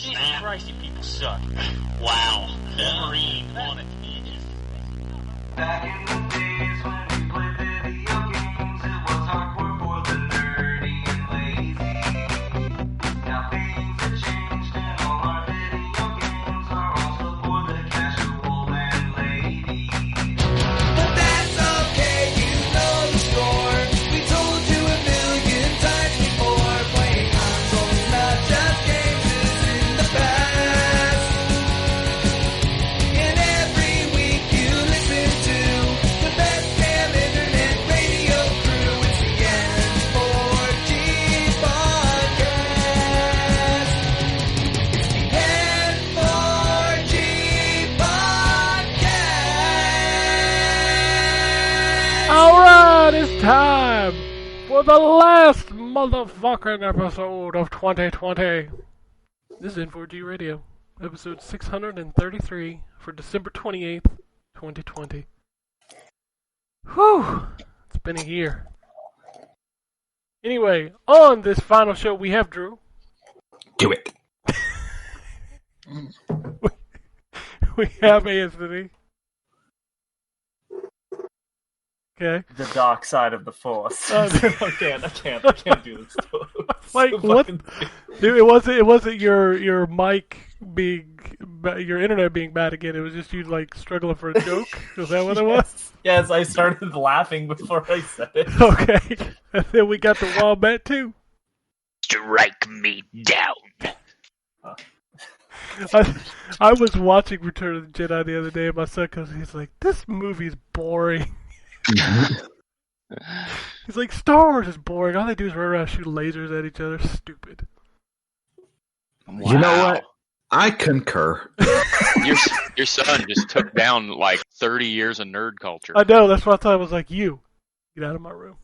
Jesus Christ, you people suck. Wow. Wolverine on it. Back in the days when we played video games, it was hardcore for the nerdy and lazy. Now things have changed and all our video games are also for the casual and lady. But that's okay, you know the score. We told you a million times before. Playing consoles, not just games, is in the past. And every week you listen to the best damn internet radio crew. It's the N4G podcast. It's the N4G podcast. Alright, it's time for the last motherfucking episode of 2020. This is N4G Radio, episode 633 for December 28th, 2020. Whew, it's been a year. Anyway, on this final show we have Drew. Do it. We have Anthony. Okay. The dark side of the force. Oh, I can't do this. Like, what? Dude, it wasn't your mic being, your internet being bad again. It was just you like struggling for a joke. Is that what it was? Yes, I started laughing before I said it. Okay. And then we got the wombat too. Strike me down. I was watching Return of the Jedi the other day, and my son goes, he's like, "This movie's boring." He's like, "Star Wars is boring. All they do is run around and shoot lasers at each other. Stupid." Wow. You know what? I concur. Your son just took down like 30 years of nerd culture. I know. That's why I thought I was like, "You get out of my room."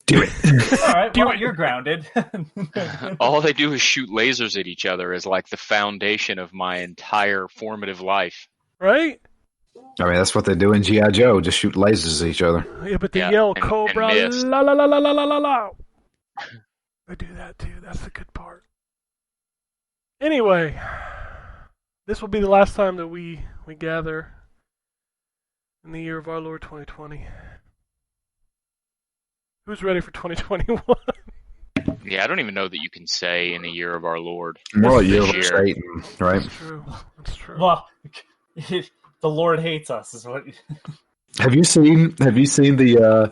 Do it. All right, well, you're grounded. All they do is shoot lasers at each other is like the foundation of my entire formative life. Right? I mean, that's what they do in G.I. Joe, just shoot lasers at each other. Yeah, but they Yeah, yell and "Cobra, miss. la la la la la la la la." They do that too. That's the good part. Anyway, this will be the last time that we gather in the year of our Lord 2020. Who's ready for 2021? Yeah, I don't even know that you can say in a year of our Lord. More like year of This Satan, right? That's true. That's true. Well, the Lord hates us, is what. Have you seen the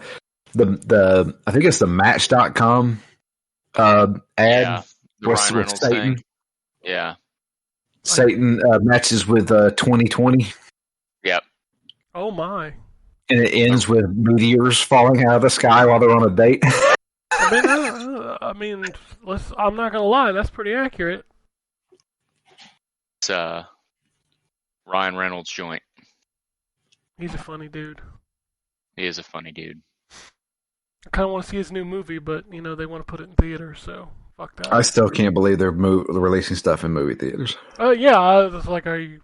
I think it's the Match.com ad Yeah, the with Ryan Reynolds Satan? thing. Yeah. Satan matches with 2020, Yep. Oh my. and it ends with meteors falling out of the sky while they're on a date. I mean, I'm not gonna lie. That's pretty accurate. It's Ryan Reynolds joint. He's a funny dude. He is a funny dude. I kind of want to see his new movie, but they want to put it in theaters, so fuck that. I still can't believe they're releasing stuff in movie theaters. Yeah, I was like, are you?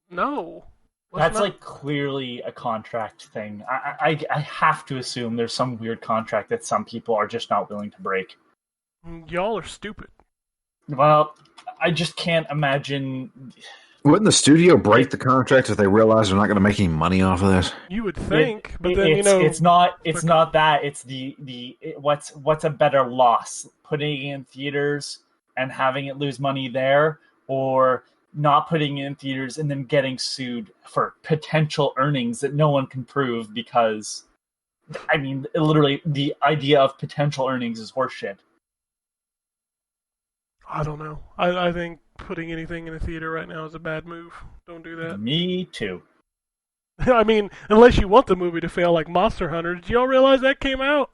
No. That's like clearly a contract thing. I have to assume there's some weird contract that some people are just not willing to break. Y'all are stupid. Well, I just can't imagine. Wouldn't the studio break the contract if they realize they're not going to make any money off of this? You would think, but then it's not that. It's what's a better loss: putting it in theaters and having it lose money there, or not putting it in theaters and then getting sued for potential earnings that no one can prove because, I mean, literally the idea of potential earnings is horseshit. I don't know. I think putting anything in a theater right now is a bad move. Don't do that. Me too. I mean, unless you want the movie to fail like Monster Hunter. Did y'all realize that came out?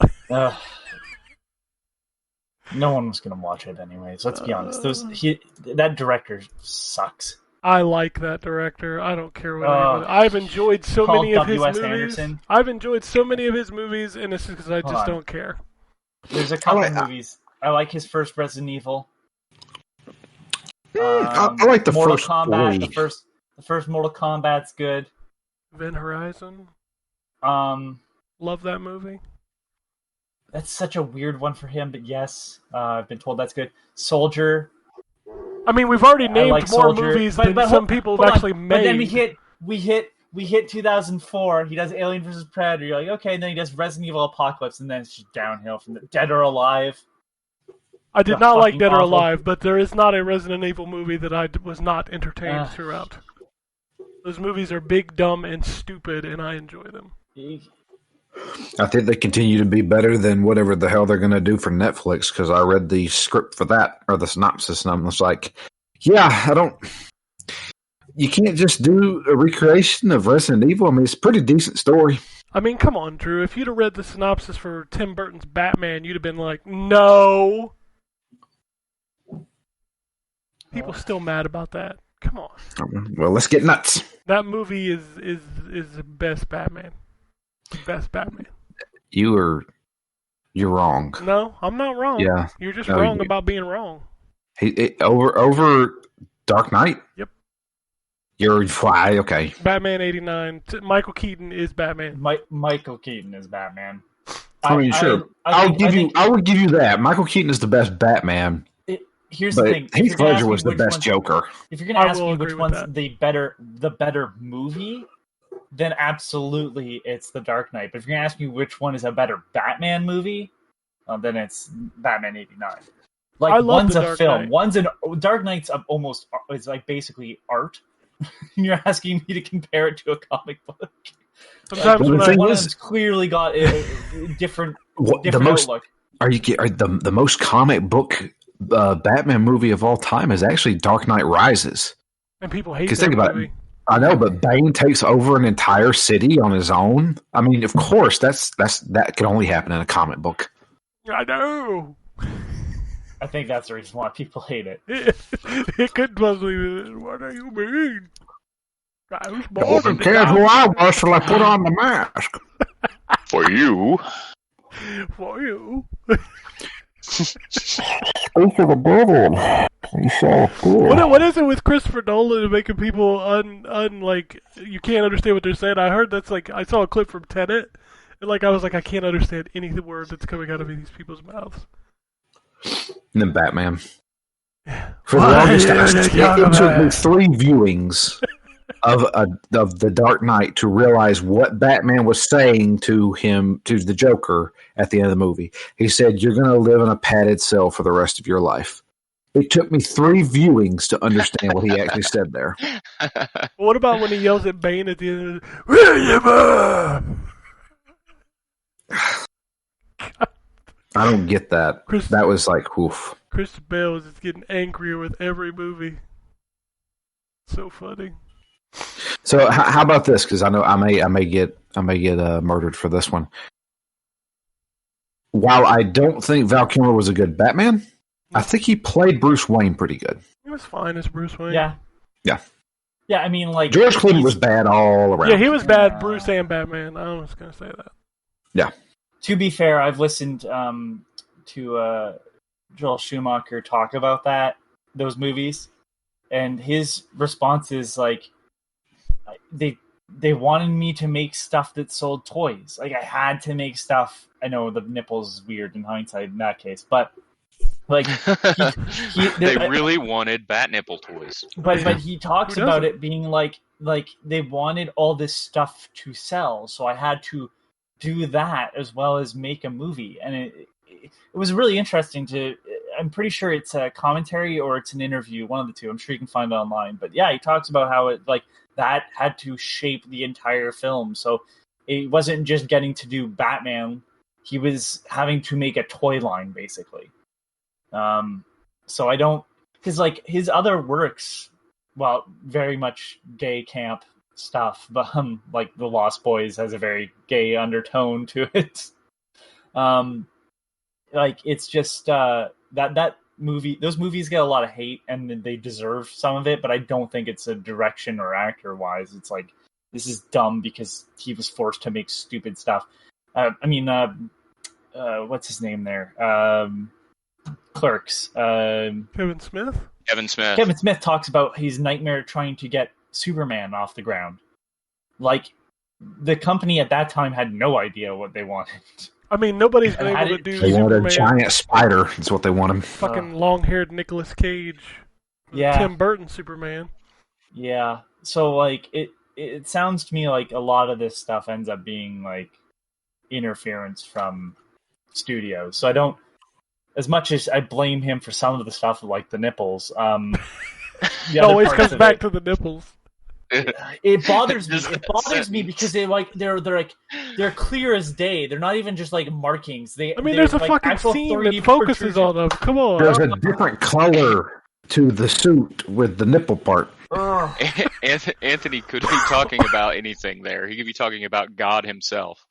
No one was going to watch it anyways. Let's be honest. That director sucks. I like that director. I don't care what anyone. I've enjoyed so many of his movies. Anderson. I've enjoyed so many of his movies, and it's just because I just don't care. There's a couple of movies. I like his first Resident Evil. I like the Mortal first Kombat. three. The first Mortal Kombat's good. Event Horizon. Um, Love that movie. That's such a weird one for him, but yes, I've been told that's good. Soldier. I mean, we've already named like more Soldier, movies but than some people have actually made. But then we hit 2004. He does Alien vs Predator. You're like, okay, and then he does Resident Evil Apocalypse, and then it's just downhill from the Dead or Alive. I did not like fucking Dead or awful. Alive, but there is not a Resident Evil movie that I was not entertained throughout. Those movies are big, dumb, and stupid, and I enjoy them. I think they continue to be better than whatever the hell they're going to do for Netflix, because I read the script for that, or the synopsis, and I'm just like, yeah, you can't just do a recreation of Resident Evil. I mean, it's a pretty decent story. I mean, come on, Drew. If you'd have read the synopsis for Tim Burton's Batman, you'd have been like, no. People still mad about that. Come on. Well, let's get nuts. That movie is the best Batman. The best Batman. You're wrong. No, I'm not wrong. Yeah. You're just No, wrong about being wrong. Over Dark Knight? Yep. You're fly, okay. Batman 89. Michael Keaton is Batman. Michael Keaton is Batman. I mean, sure. I would give you that. Michael Keaton is the best Batman. Here's But the thing. Heath Ledger was the best Joker. If you're going to ask me agree which with one's that. the better movie, then absolutely it's The Dark Knight. But if you're going to ask me which one is a better Batman movie, then it's Batman 89. Like, I love one's The a Dark film. Knight. Dark Knight's almost, it's like basically art. You're asking me to compare it to a comic book. Sometimes Well, when the I, thing One of is- them's clearly got a different outlook. The most comic book Batman movie of all time is actually Dark Knight Rises. and people hate Because that think about movie. it. I know, but Bane takes over an entire city on his own. I mean, of course, that can only happen in a comic book. I know. I think that's the reason why people hate it. It could possibly be. What do you mean? I was born in the cared who dark I was till I put on the mask. For you. for you. Speak of the devil. He's so cool. What is it with Christopher Nolan making people like you can't understand what they're saying? I heard that's like I saw a clip from Tenet, and like I was like I can't understand any word that's coming out of these people's mouths. And then Batman. For the longest time, it took me 3 viewings of the Dark Knight to realize what Batman was saying to the Joker at the end of the movie. He said, "You're going to live in a padded cell for the rest of your life." It took me 3 viewings to understand what he actually said there. What about when he yells at Bane at the end of it? William! I don't get that. That was like, oof. Christian Bale is just getting angrier with every movie. So funny. So how about this? Because I know I may get murdered for this one. While I don't think Val Kilmer was a good Batman, I think he played Bruce Wayne pretty good. He was fine as Bruce Wayne. Yeah. Yeah. Yeah, I mean, like... George Clooney was bad all around. Yeah, he was bad, Bruce and Batman. I was going to say that. Yeah. To be fair, I've listened to Joel Schumacher talk about those movies, and his response is like, they wanted me to make stuff that sold toys. Like, I had to make stuff. I know the nipples is weird in hindsight in that case, but like They really wanted bat nipple toys. But he talks Who about doesn't? it being like they wanted all this stuff to sell, so I had to do that as well as make a movie, and it was really interesting to. I'm pretty sure it's a commentary or it's an interview, one of the two. I'm sure you can find it online. But yeah, he talks about how it like that had to shape the entire film. So it wasn't just getting to do Batman; he was having to make a toy line basically. So I don't, because like his other works, well, very much gay camp stuff, but like The Lost Boys has a very gay undertone to it. Like it's just that movie, those movies get a lot of hate and they deserve some of it, but I don't think it's a direction or actor wise. It's like this is dumb because he was forced to make stupid stuff. What's his name there? Clerks. Kevin Smith? Kevin Smith. Kevin Smith talks about his nightmare trying to get Superman off the ground. Like, the company at that time had no idea what they wanted. I mean, nobody's been And how able to did- do They wanted a Superman. giant spider. That's what they wanted. Fucking long-haired Nicolas Cage. Yeah. Tim Burton Superman. Yeah. So like it sounds to me like a lot of this stuff ends up being like interference from studios. So I don't, as much as I blame him for some of the stuff like the nipples, the It other always parts comes of back it, to the nipples. it bothers me. Just It that bothers me because they're clear as day. They're not even just like markings. I mean, they're, there's a like, fucking actual scene 3D that focuses protrusion. on them. Come on. There's a different color to the suit with the nipple part. Ugh. Anthony could be talking about anything there. He could be talking about God himself.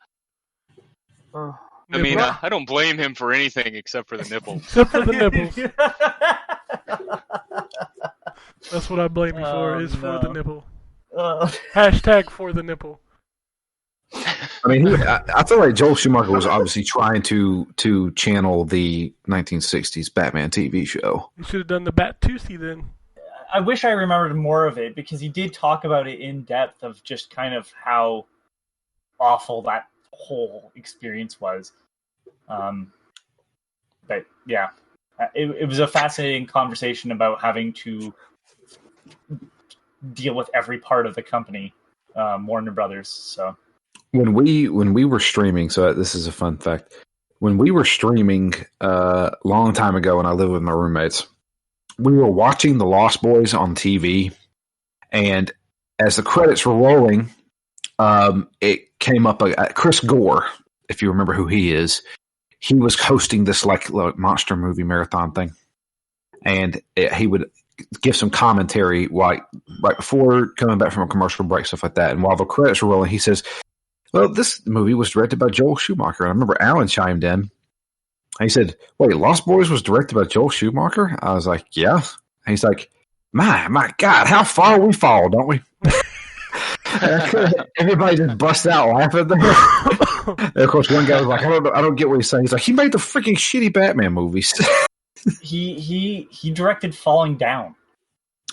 Ugh. I mean, I don't blame him for anything except for the nipples. Except for the nipples. That's what I blame you for, Oh, is for the no. nipple. Ugh. Hashtag for the nipple. I mean, I feel like Joel Schumacher was obviously trying to channel the 1960s Batman TV show. You should have done the Bat-Tusi then. I wish I remembered more of it because he did talk about it in depth of just kind of how awful that whole experience was. But yeah, it was a fascinating conversation about having to deal with every part of the company, Warner Brothers. So When we were streaming, so this is a fun fact. When we were streaming a long time ago, and I lived with my roommates, we were watching The Lost Boys on TV, and as the credits were rolling, it came up Chris Gore, if you remember who he is. He was hosting this like monster movie marathon thing, and he would give some commentary right before coming back from a commercial break, stuff like that. And while the credits were rolling, he says, "Well, this movie was directed by Joel Schumacher." And I remember Alan chimed in. He said, "Wait, Lost Boys was directed by Joel Schumacher?" I was like, "Yeah." And he's like, my God, how far we fall, don't we?" Everybody just bust out laughing there. And of course, one guy was like, I don't get what he's saying. He's like, he made the freaking shitty Batman movies. he directed Falling Down.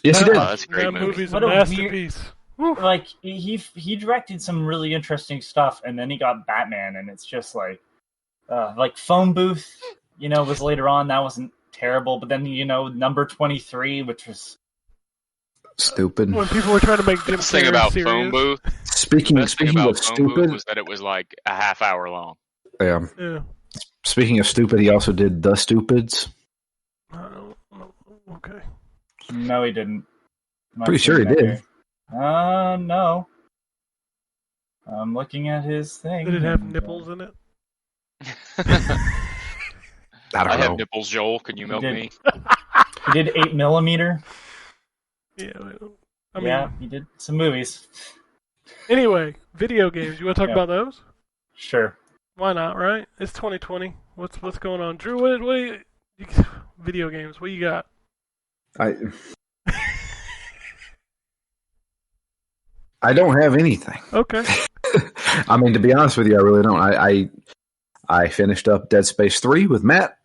Yes, he Oh, did. that's a great That movie. movie's a What a weird- masterpiece. Woo. Like he directed some really interesting stuff, and then he got Batman, and it's just like Phone Booth, was later on. That wasn't terrible, but then Number 23, which was Stupid. When people were trying to make Jim Best thing Carrey about serious. Phone Booth. Speaking Best thing of about Phone Booth stupid, was that it was like a half hour long. yeah. Yeah. Speaking of stupid, he also did The Stupids. I don't know. Okay. no, he didn't. I'm not Pretty sure seeing he that did. here. No. I'm looking at his thing. Did it have nipples in it? I I don't have know. nipples, Joel. Can you milk did. me? He did 8mm. Yeah. I mean, Yeah, he did some movies. anyway, video games. You want to talk Yeah. about those? Sure. Why not, right? It's 2020. What's going on? Drew, what video games, what you got? I don't have anything. Okay. I mean, to be honest with you, I really don't. I finished up Dead Space 3 with Matt.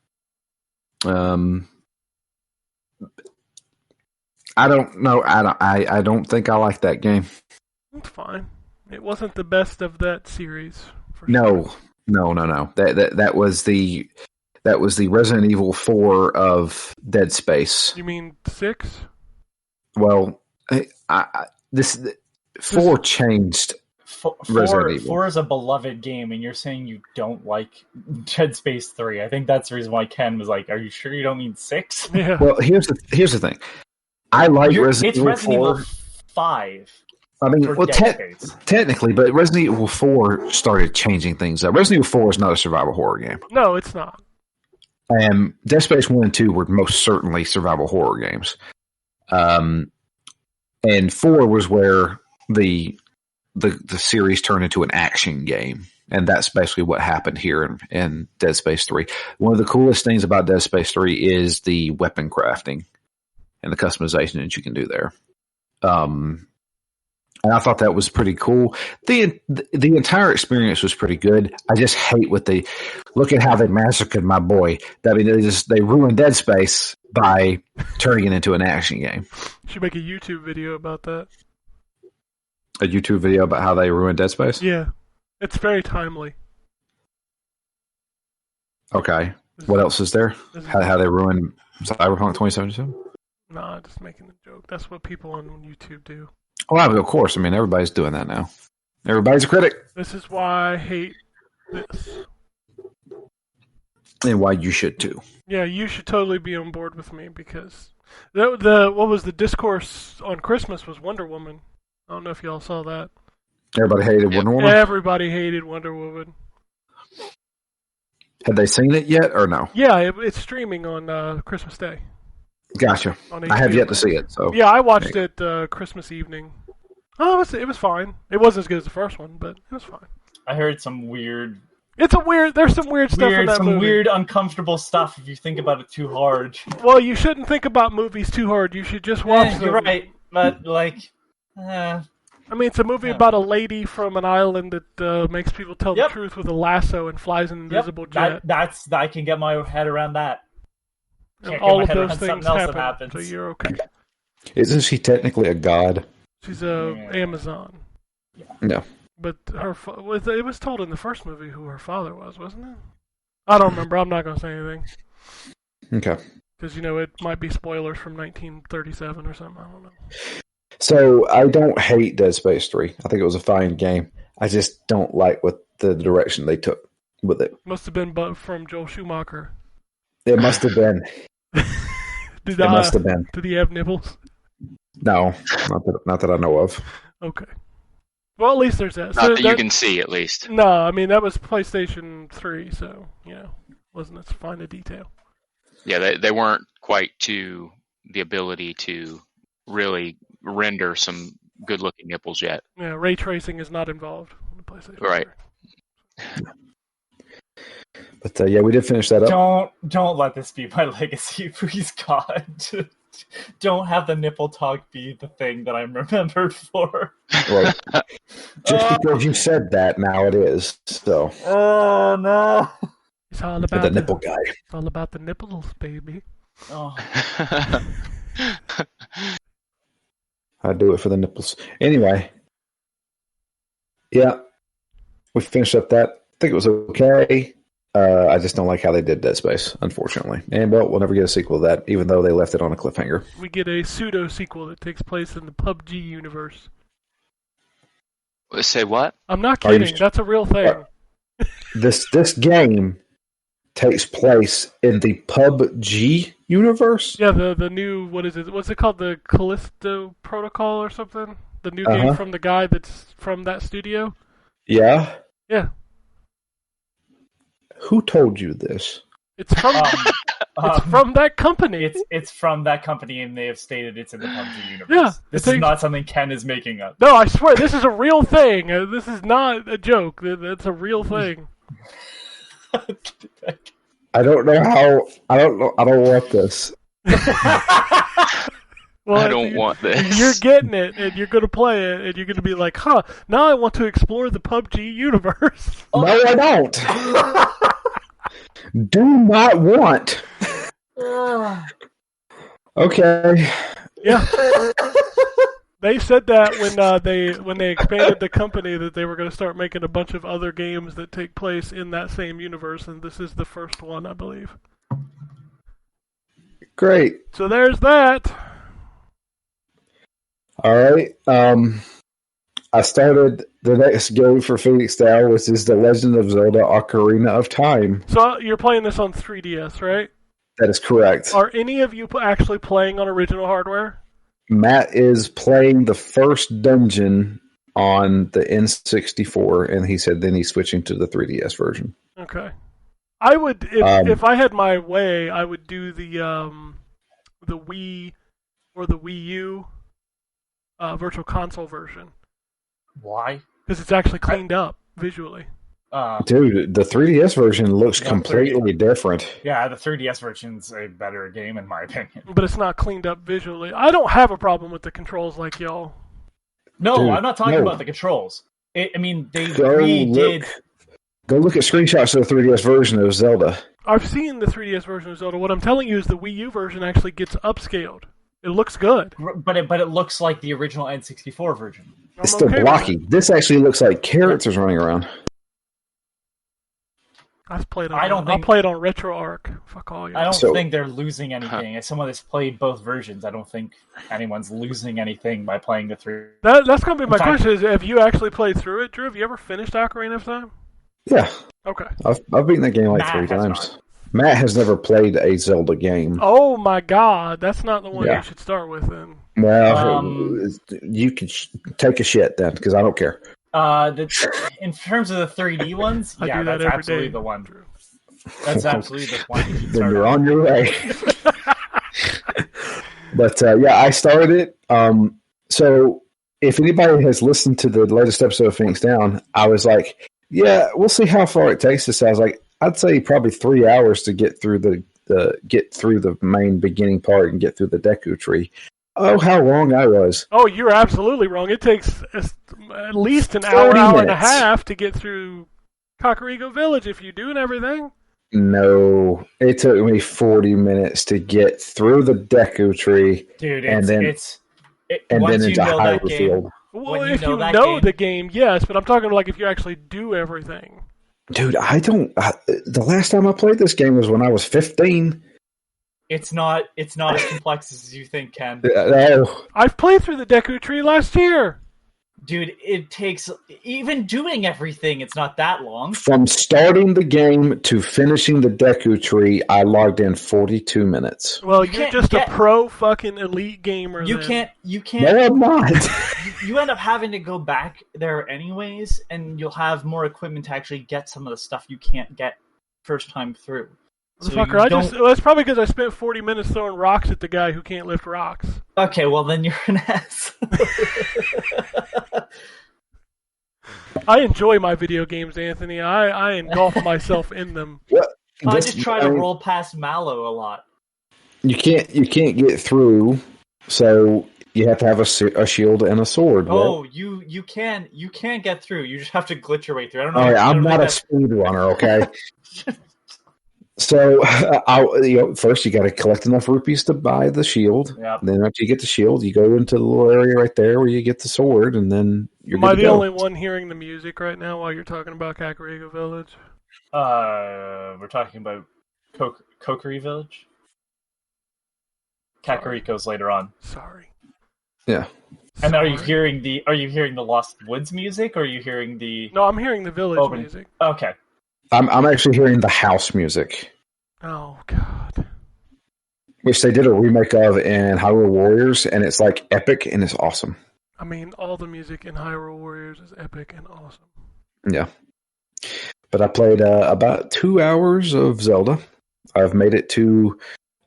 I don't know. I don't think I like that game. It's fine. It wasn't the best of that series. For sure. No. That was the Resident Evil 4 of Dead Space. You mean 6? Well, this 4 changed. Resident Evil. 4 is a beloved game, and you're saying you don't like Dead Space 3. I think that's the reason why Ken was like, "Are you sure you don't mean 6?" Yeah. Well, here's the thing. I like Resident It's Evil Resident 4. Evil 5. I mean, for well, Dead Space. technically, but Resident Evil 4 started changing things up. Resident Evil 4 is not a survival horror game. No, it's not. And Dead Space 1 and 2 were most certainly survival horror games. And 4 was where the series turned into an action game. And that's basically what happened here in Dead Space 3. One of the coolest things about Dead Space 3 is the weapon crafting and the customization that you can do there. And I thought that was pretty cool. The entire experience was pretty good. I just hate look at how they massacred my boy. I mean, they ruined Dead Space by turning it into an action game. You should make a YouTube video about that. A YouTube video about how they ruined Dead Space? Yeah. It's very timely. Okay. What else is there? This is- How they ruin Cyberpunk 2077? Nah, just making a joke. That's what people on YouTube do. Well, of course. I mean, everybody's doing that now. Everybody's a critic. This is why I hate this. And why you should too. Yeah, you should totally be on board with me because the what was the discourse on Christmas was Wonder Woman. I don't know if y'all saw that. Everybody hated Wonder Woman. Everybody hated Wonder Woman. Had they seen it yet or no? Yeah, it's streaming on Christmas Day. Gotcha. On I have HBO yet to Max. see it. So Yeah, I watched it Christmas evening. Oh, it was fine. It wasn't as good as the first one, but it was fine. I heard some weird, There's some weird stuff in that some movie. weird, uncomfortable stuff if you think about it too hard. Well, you shouldn't think about movies too hard. You should just watch them. You're right, but like, I mean, it's a movie about a lady from an island that makes people tell the truth with a lasso and flies an invisible jet. I can get my head around that. And Can't get all my of head those around things something else that happen, so happens. you're okay. isn't she technically a god? She's Amazon. No. But it was told in the first movie who her father was, wasn't it? I don't remember. I'm not going to say anything. Okay. Because, it might be spoilers from 1937 or something. I don't know. So I don't hate Dead Space 3. I think it was a fine game. I just don't like what the direction they took with it. Must have been from Joel Schumacher. It must have been. It must have been. Did he have nipples? No, not that I know of. Okay. Well, at least there's that. Not that you can see, at least. No, I mean, that was PlayStation 3, so, wasn't as fine a detail. Yeah, they weren't quite to the ability to really render some good-looking nipples yet. Yeah, ray tracing is not involved in the PlayStation. Right. 3. But we did finish that up. Don't let this be my legacy, please, God. Don't have the nipple talk be the thing that I'm remembered for. Well, just because you said that, now it is. So. Oh no! It's all about the nipple guy. It's all about the nipples, baby. Oh. I do it for the nipples. Anyway. Yeah. We finished up that. I think it was okay. I just don't like how they did Dead Space, unfortunately. And, we'll never get a sequel to that, even though they left it on a cliffhanger. We get a pseudo-sequel that takes place in the PUBG universe. Say what? I'm not kidding. That's a real thing. This game takes place in the PUBG universe? Yeah, the new, what is it? What's it called? The Callisto Protocol or something? The new game from the guy that's from that studio? Yeah? Yeah. Who told you this? It's from it's from that company. It's from that company, and they have stated it's in the PUBG universe. Yeah, This is not something Ken is making up. No, I swear, this is a real thing. This is not a joke. That's a real thing. I don't know how. I don't want this. Well, I don't want this. You're getting it, and you're going to play it, and you're going to be like, huh, now I want to explore the PUBG universe. No, I don't. Do not want. Okay. Yeah. They said that when they expanded the company that they were going to start making a bunch of other games that take place in that same universe, and this is the first one, I believe. Great. So there's that. All right. I started the next game for Phoenix Down, which is The Legend of Zelda Ocarina of Time. So you're playing this on 3DS, right? That is correct. Are any of you actually playing on original hardware? Matt is playing the first dungeon on the N64, and he said then he's switching to the 3DS version. Okay. I would, if I had my way, I would do the Wii or the Wii U Virtual Console version. Why? Because it's actually cleaned up visually. Dude, the 3DS version looks completely different. Yeah, the 3DS version's a better game in my opinion. But it's not cleaned up visually. I don't have a problem with the controls like y'all. No, Dude, I'm not talking no. about the controls. They Go redid. look at screenshots of the 3DS version of Zelda. I've seen the 3DS version of Zelda. What I'm telling you is the Wii U version actually gets upscaled. It looks good. But it looks like the original N64 version. It's still blocky. This actually looks like characters running around. I played on. I don't think- I played on RetroArch. Fuck all you. I don't So- think they're losing anything. As someone that's played both versions, I don't think anyone's losing anything by playing the three. That's gonna be my In fact- question: is have you actually played through it, Drew? Have you ever finished Ocarina of Time? Yeah, Okay. I've beaten that game like Matt 3 has times. not. Matt has never played a Zelda game. Oh my God, that's not the one Yeah. you should start with then. Well, you can take a shit then, because I don't care. In terms of the 3D ones, I yeah, do that that's every absolutely day, the one. Drew. That's absolutely the one. You should Then start you're on. on your way. But yeah, I started it. So if anybody has listened to the latest episode of Phoenix Down, I was like, yeah, we'll see how far it takes us. I was like, I'd say probably 3 hours to get through the main beginning part and get through the Deku Tree. Oh, how wrong I was. Oh, you're absolutely wrong. It takes at least an 30 hour and a minutes. half to get through Kakariko Village if you do and everything. No, it took me 40 minutes to get through the Deku Tree Dude, and then once into you know that Hyrule game, Field. Well, When you if know you that know game- the game, yes, but I'm talking like if you actually do everything. Dude, the last time I played this game was when I was 15. it's not as complex as you think, Ken. Oh, I've played through the Deku Tree last year. Dude, it takes even doing everything. It's not that long. from starting the game to finishing the Deku Tree, I logged in 42 minutes. Well, You you're can't just get- a pro fucking elite gamer. You then. can't. No, I'm not. You end up having to go back there anyways, and you'll have more equipment to actually get some of the stuff you can't get first time through. So Motherfucker, you don't- that's probably because I spent 40 minutes throwing rocks at the guy who can't lift rocks. Okay, well then you're an ass. I enjoy my video games, Anthony. I engulf myself in them. I This just try to game, roll past Milo a lot. You can't get through, so you have to have a shield and a sword. Oh, you can get through. You just have to glitch your way through. I don't know. All right, I I'm don't not a think speedrunner, okay? So, first you got to collect enough rupees to buy the shield. Yep. Then after you get the shield, you go into the little area right there where you get the sword, and then you're Am I good to the go. only one hearing the music right now while you're talking about Kakariko Village? We're talking about Kokiri Village. Kakariko's later on. Sorry. Yeah. And are you Sorry. hearing the Lost Woods music, or are you hearing the? No, I'm hearing the village Open. music. Okay. I'm actually hearing the house music, Oh, God. which they did a remake of in Hyrule Warriors, and it's like epic and it's awesome. I mean, all the music in Hyrule Warriors is epic and awesome. Yeah. But I played about 2 hours of Zelda. I've made it to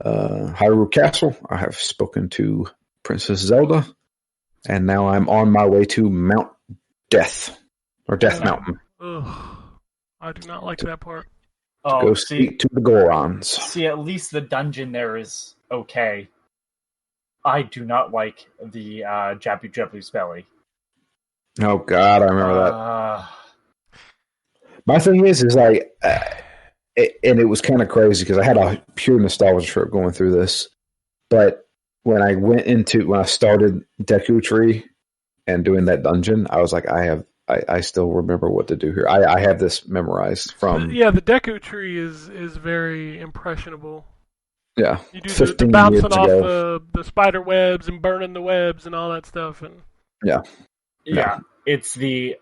Hyrule Castle. I have spoken to Princess Zelda, and now I'm on my way to Mount Death, or Death Yeah. Mountain, Ugh. I do not like that part. to Oh, go see, speak to the Gorons. see, at least the dungeon there is okay. I do not like the Jabu Jabu's belly. Oh God, I remember that. Uh, My thing is like, and it was kind of crazy because I had a pure nostalgia trip going through this. But when I started Deku Tree and doing that dungeon, I was like, I still remember what to do here. I have this memorized from Yeah, the Deku Tree is very impressionable. You do the 15 bouncing years off ago. the spider webs and burning the webs and all that stuff. And yeah, it's the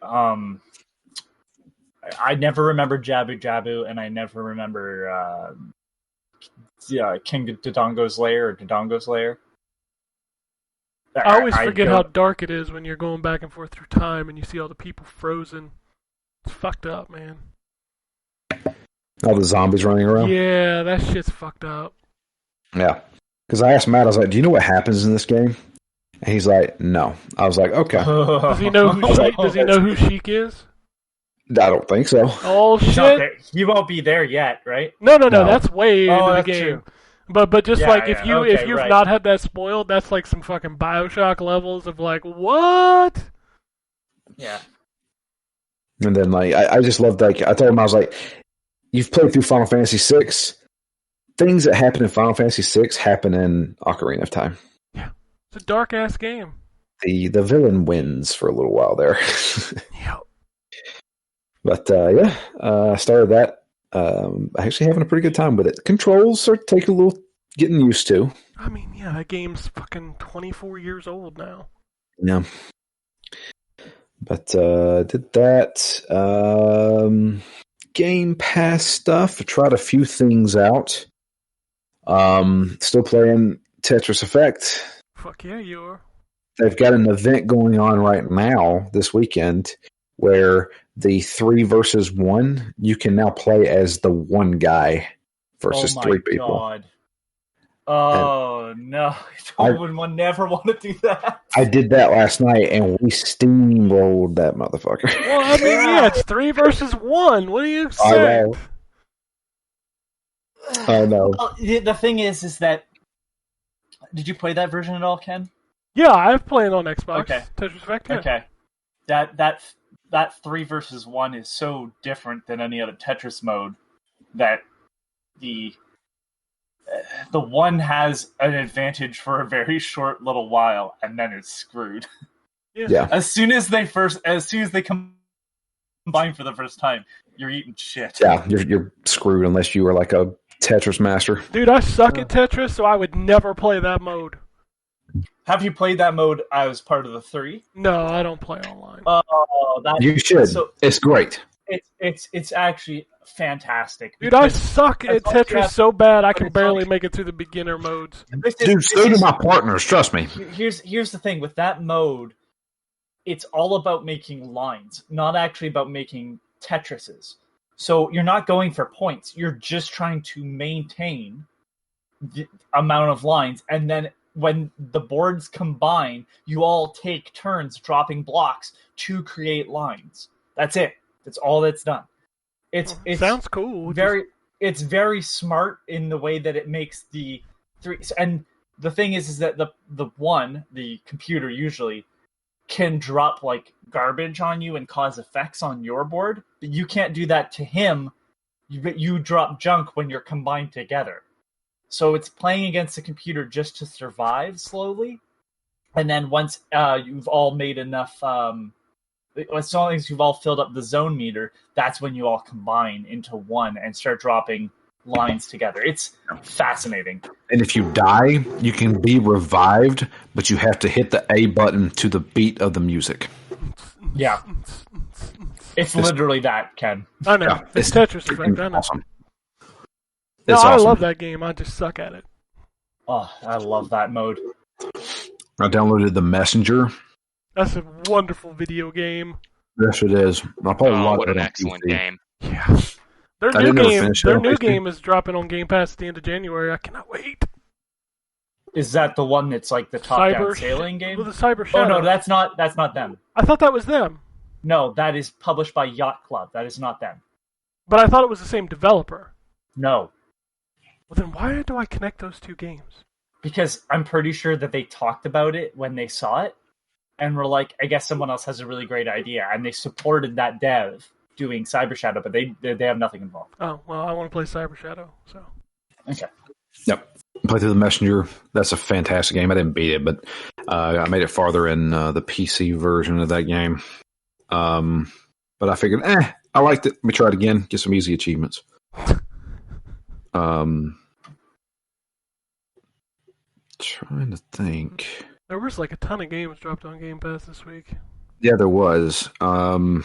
I never remember Jabu Jabu, and I never remember King Dodongo's lair or Dodongo's lair. I always forget how don't- dark it is when you're going back and forth through time and you see all the people frozen. It's fucked up, man. all the zombies running around. Yeah, that shit's fucked up. Yeah. Because I asked Matt, I was like, do you know what happens in this game? And he's like, no. I was like, okay. Does he know who Sheik is? I don't think so. Oh He's not shit! there. He won't be there yet, right? No, No. that's way Oh, into the that's game. true. But just Yeah, like yeah, if okay, you've right. not had that spoiled, that's like some fucking BioShock levels of like what? Yeah. And then like I just loved like I told him I was like, you've played through Final Fantasy VI. Things that happen in Final Fantasy VI happen in Ocarina of Time. It's a dark ass game. The villain wins for a little while there. Yep. But I started that. Actually having a pretty good time with it. Controls are taking a little getting used to. I mean, yeah, that game's fucking 24 years old now. Yeah. But did that. Game Pass stuff. I tried a few things out. Still playing Tetris Effect. Fuck yeah, you are. They've got an event going on right now this weekend where the 3 versus 1, you can now play as the one guy versus 3 people. God. Oh no! I would never want to do that. I did that last night, and we steamrolled that motherfucker. Well, I mean, yeah, it's 3 versus 1. What do you expect? I know. The thing is that did you play that version at all, Ken? Yeah, I've played on Xbox. Okay. Tetris Effect. Yeah. Okay. That 3 versus 1 is so different than any other Tetris mode that the one has an advantage for a very short little while, and then it's screwed. Yeah. As soon as they combine for the first time, you're eating shit. Yeah, you're screwed unless you are like a Tetris master. Dude, I suck at Tetris, so I would never play that mode. Have you played that mode as part of the 3? No, I don't play online. You should. It's great. It's actually fantastic. Dude, I suck at Tetris so bad I can barely make it through the beginner modes. Dude, so do my partners, trust me. Here's the thing with that mode, it's all about making lines, not actually about making Tetrises. So you're not going for points. You're just trying to maintain the amount of lines, and then when the boards combine, you all take turns dropping blocks to create lines. That's it. That's all that's done. It sounds cool. It's very smart in the way that it makes the 3. And the thing is that the computer usually can drop like garbage on you and cause effects on your board, but you can't do that to him. You drop junk when you're combined together. So it's playing against the computer just to survive slowly. And then once you've all made enough, as long as you've all filled up the zone meter, that's when you all combine into one and start dropping lines together. It's fascinating. And if you die, you can be revived, but you have to hit the A button to the beat of the music. Yeah. It's literally that, Ken. I know. Yeah, it's Tetris Effect. I know. Awesome. No, It's I awesome. love that game. I just suck at it. Oh, I love that mode. I downloaded The Messenger. That's a wonderful video game. Yes, it is. I play a lot what of an it on excellent PC. game. Yeah. Their I new didn't ever game, finish it their on new PC. game is dropping on Game Pass at the end of January. I cannot wait. Is that the one that's like the top-down sailing game? Well, the Cyber Oh Shadow. no, that's not them. I thought that was them, No, that is published by Yacht Club. That is not them. but I thought it was the same developer. No, Well, then why do I connect those two games? because I'm pretty sure that they talked about it when they saw it, and were like, I guess someone else has a really great idea, and they supported that dev doing Cyber Shadow, but they have nothing involved. Oh, well, I want to play Cyber Shadow, so. Okay. Yep. Play through The Messenger. That's a fantastic game. I didn't beat it, but I made it farther in the PC version of that game. But I figured, I liked it. Let me try it again. Get some easy achievements. Trying to think. There was like a ton of games dropped on Game Pass this week. Yeah, there was. I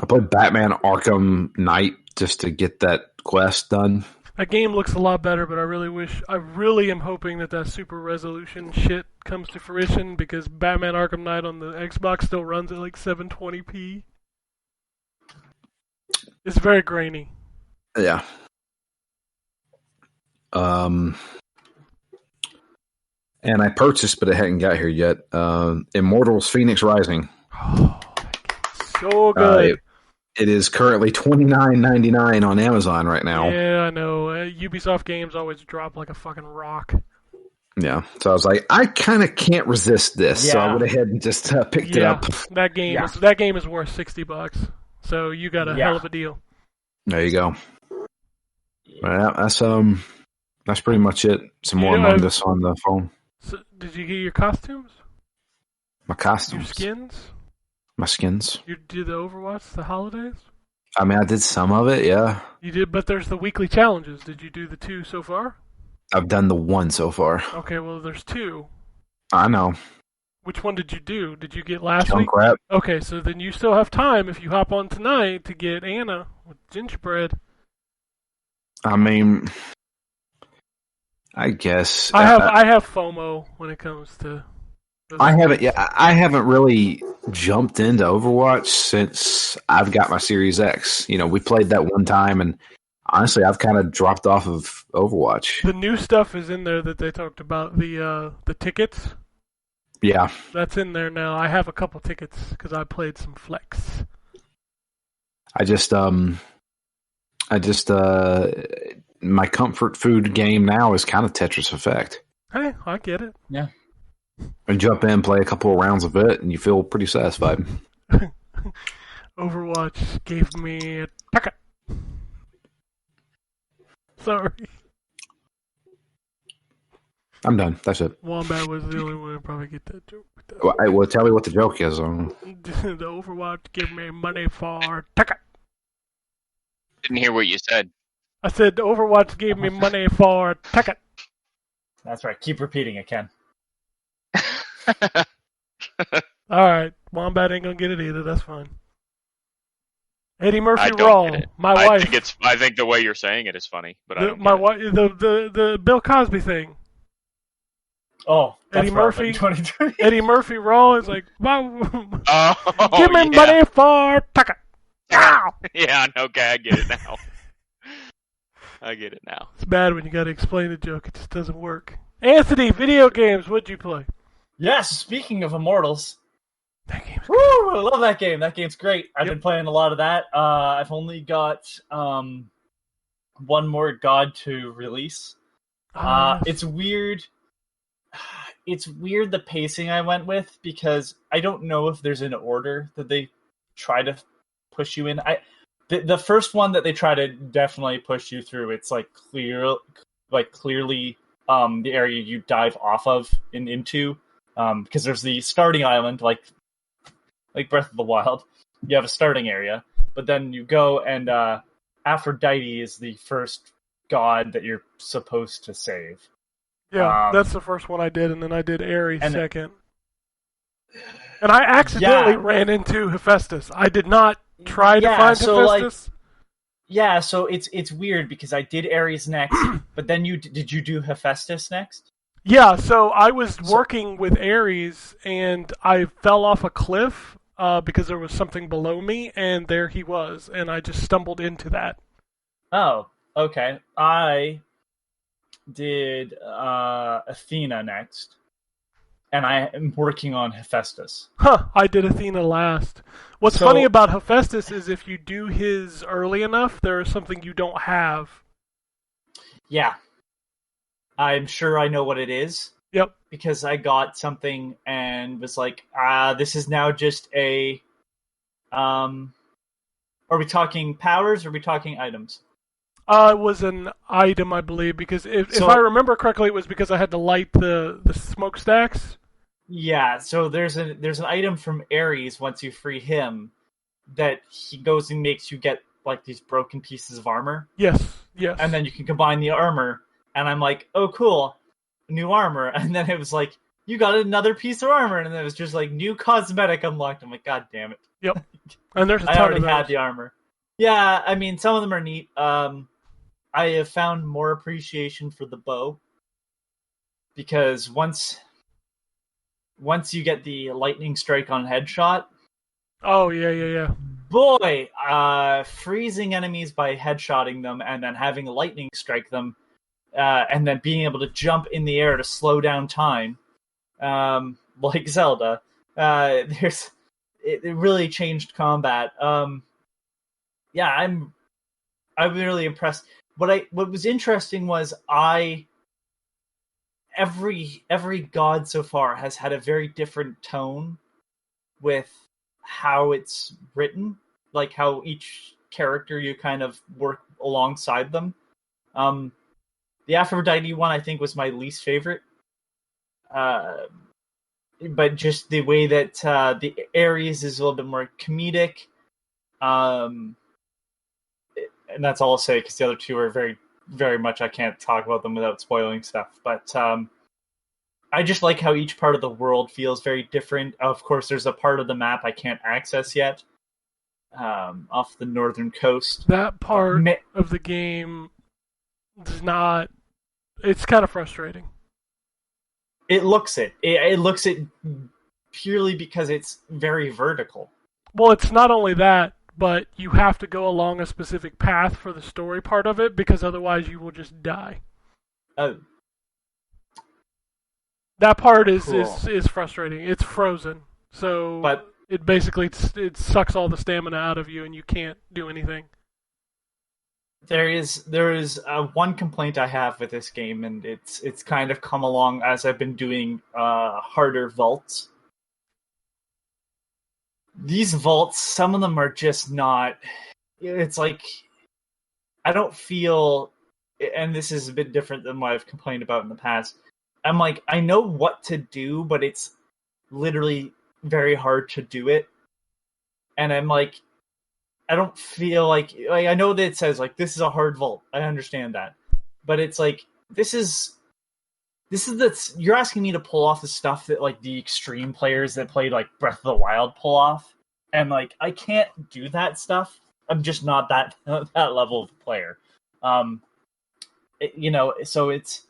played Batman Arkham Knight just to get that quest done. That game looks a lot better, but I really am hoping that super resolution shit comes to fruition, because Batman Arkham Knight on the Xbox still runs at like 720p. It's very grainy. Yeah. And I purchased, but it hadn't got here yet. Immortals: Phoenix Rising. Oh, so good. It is currently $29.99 on Amazon right now. Yeah, I know. Ubisoft games always drop like a fucking rock. Yeah, so I was like, I kind of can't resist this, so I Yeah. went ahead and just picked it up. That game is worth $60. So you got a hell of a deal. There you go. Well, that's pretty much it. Some more Among Us on the phone. So, did you get your costumes? My costumes. Your skins? My skins. You did the Overwatch, the holidays? I mean, I did some of it, yeah. You did, but there's the weekly challenges. Did you do the 2 so far? I've done the 1 so far. Okay, well, there's 2. I know. Which one did you do? Did you get last week? Junkrat. Okay, so then you still have time if you hop on tonight to get Anna with gingerbread. I mean, I guess I have FOMO when it comes to. I haven't really jumped into Overwatch since I've got my Series X. You know, we played that one time, and honestly, I've kind of dropped off of Overwatch. The new stuff is in there that they talked about. The tickets. Yeah, that's in there now. I have a couple tickets because I played some Flex. My comfort food game now is kind of Tetris Effect. Hey, I get it. Yeah. And jump in, play a couple of rounds of it, and you feel pretty satisfied. Overwatch gave me a ticket. Sorry. I'm done. That's it. Wombat was the only one to probably get that joke. Well, tell me what the joke is. The Overwatch gave me money for a ticket. Didn't hear what you said. I said the Overwatch gave me money for a ticket. That's right. Keep repeating it, Ken. Alright, Wombat ain't gonna get it either, that's fine. Eddie Murphy I don't Raw, get it. my wife. I think the way you're saying it is funny, but I don't my get it. wife, the Bill Cosby thing. Oh, that's Eddie Murphy. 23. Eddie Murphy Raw is like, Oh, give me yeah. money for a ticket. Ow! Yeah, okay, I get it now. I get it now. It's bad when you gotta explain a joke, it just doesn't work. Anthony, video games, what'd you play? Yes, speaking of Immortals. That game's Woo! I love that game. That game's great. I've been playing a lot of that. I've only got one more god to release. Yes. It's weird. It's weird the pacing I went with because I don't know if there's an order that they try to push you in. The first one that they try to definitely push you through, it's clearly the area you dive off of and into. Because there's the starting island, like Breath of the Wild. You have a starting area, but then you go and Aphrodite is the first god that you're supposed to save. Yeah, that's the first one I did, and then I did Ares second. And I accidentally ran into Hephaestus. I did not try to find Hephaestus. So it's weird because I did Ares next, but then did you do Hephaestus next? Yeah, so I was working with Ares, and I fell off a cliff because there was something below me, and there he was, and I just stumbled into that. Oh, okay. I did Athena next, and I am working on Hephaestus. I did Athena last. What's funny about Hephaestus is if you do his early enough, there is something you don't have. Yeah. I'm sure I know what it is. Yep. Because I got something and was like, this is now just a... are we talking powers or are we talking items? It was an item, I believe, because if I remember correctly, it was because I had to light the smokestacks. Yeah, so there's an item from Ares once you free him that he goes and makes you get these broken pieces of armor. Yes. And then you can combine the armor. And I'm like, oh, cool, new armor. And then it was like, you got another pice of armor. And then it was just new cosmetic unlocked. I'm like, God damn it. Yep. And there's a ton I already of those. had the armor. Yeah, I mean, some of them are neat. I have found more appreciation for the bow. Because once you get the lightning strike on headshot. Oh, yeah. Boy, freezing enemies by headshotting them and then having a lightning strike them. And then being able to jump in the air to slow down time, like Zelda. It really changed combat. I'm really impressed. What was interesting was every god so far has had a very different tone with how it's written, like how each character you kind of work alongside them. The Aphrodite one, I think, was my least favorite. But just the way that the Ares is a little bit more comedic. and that's all I'll say because the other two are very, very much I can't talk about them without spoiling stuff. But I just like how each part of the world feels very different. Of course, there's a part of the map I can't access yet, off the northern coast. That part of the game does not. It's kind of frustrating. It looks it purely because it's very vertical. Well, it's not only that, but you have to go along a specific path for the story part of it, because otherwise you will just die. Oh. That part is Cool. is frustrating. It's frozen, so But it basically it sucks all the stamina out of you, and you can't do anything. there is one complaint I have with this game, and it's kind of come along as I've been doing harder vaults. These vaults, some of them are just not. It's like I don't feel, and this is a bit different than what I've complained about in the past. I'm like, I know what to do, but it's literally very hard to do it. And I'm like, I don't feel like I know that it says like this is a hard vault. I understand that, but it's like this is you're asking me to pull off the stuff that like the extreme players that played like Breath of the Wild pull off, and like I can't do that stuff. I'm just not that level of player. So it's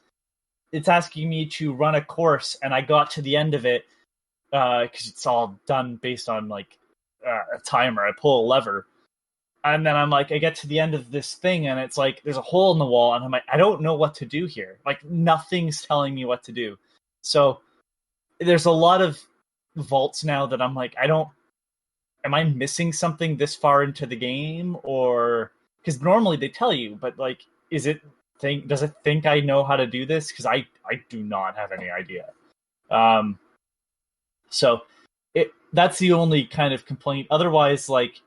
asking me to run a course, and I got to the end of it because it's all done based on like a timer. I pull a lever. And then I'm like, I get to the end of this thing, and it's like, there's a hole in the wall, and I'm like, I don't know what to do here. Like, nothing's telling me what to do. So, there's a lot of vaults now that I'm like, am I missing something this far into the game? Or, because normally they tell you, but like, does it think I know how to do this? Because I do not have any idea. So, that's the only kind of complaint. Otherwise, like,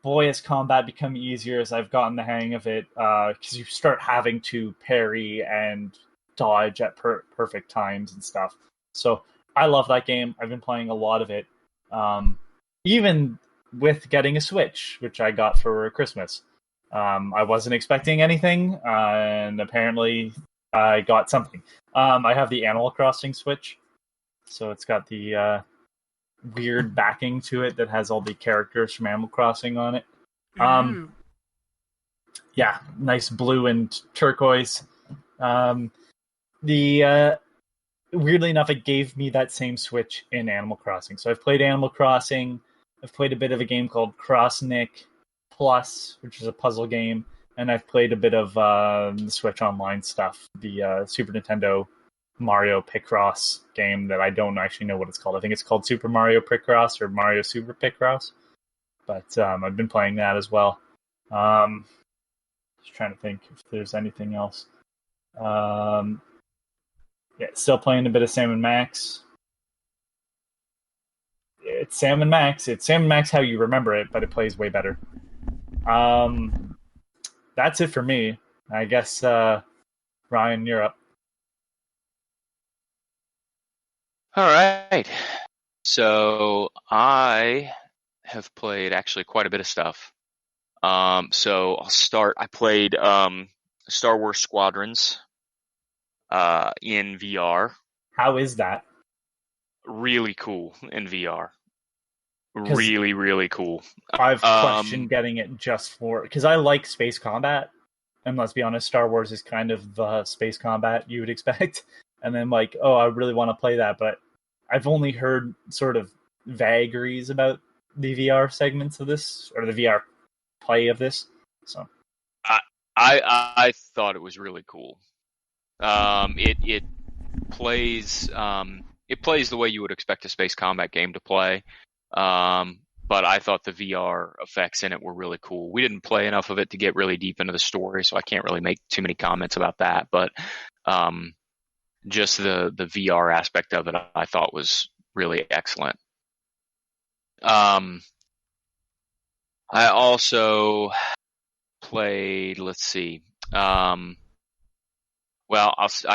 boy, has combat become easier as I've gotten the hang of it, because you start having to parry and dodge at perfect times and stuff. So I love that game. I've been playing a lot of it, even with getting a Switch, which I got for Christmas. I wasn't expecting anything, and apparently I got something. I have the Animal Crossing Switch, so it's got the weird backing to it that has all the characters from Animal Crossing on it. Yeah, nice blue and turquoise. Weirdly enough, it gave me that same Switch in Animal Crossing. So I've played Animal Crossing. I've played a bit of a game called Crossnick Plus, which is a puzzle game, and I've played a bit of the Switch Online stuff, the Super Nintendo Mario Picross game that I don't actually know what it's called. I think it's called Super Mario Picross or Mario Super Picross. But I've been playing that as well. Just trying to think if there's anything else. Yeah, still playing a bit of Sam & Max. It's Sam & Max. It's Sam & Max how you remember it, but it plays way better. That's it for me. I guess, Ryan, you're up. All right. So I have played actually quite a bit of stuff. So I'll start. I played Star Wars Squadrons in VR. How is that? Really cool in VR. Really, really cool. I've questioned getting it just for... Because I like space combat. And let's be honest, Star Wars is kind of the space combat you would expect. And then like, oh, I really want to play that, but I've only heard sort of vagaries about the VR segments of this, or the VR play of this. So I thought it was really cool. It plays the way you would expect a space combat game to play. But I thought the VR effects in it were really cool. We didn't play enough of it to get really deep into the story, so I can't really make too many comments about that. But just the VR aspect of it, I thought was really excellent. I also played, let's see. I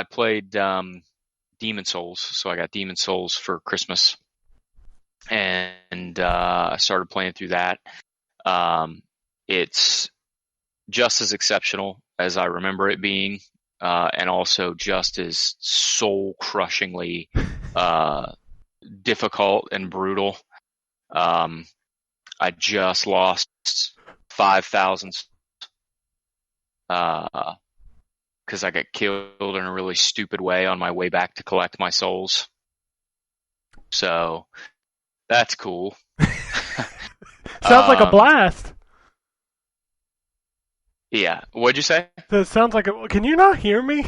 played Demon Souls, so I got Demon Souls for Christmas. And I started playing through that. It's just as exceptional as I remember it being, and also just as soul-crushingly difficult and brutal. I just lost 5,000 because I got killed in a really stupid way on my way back to collect my souls. So that's cool. Sounds like a blast. Yeah. What'd you say? It sounds like a... Can you not hear me?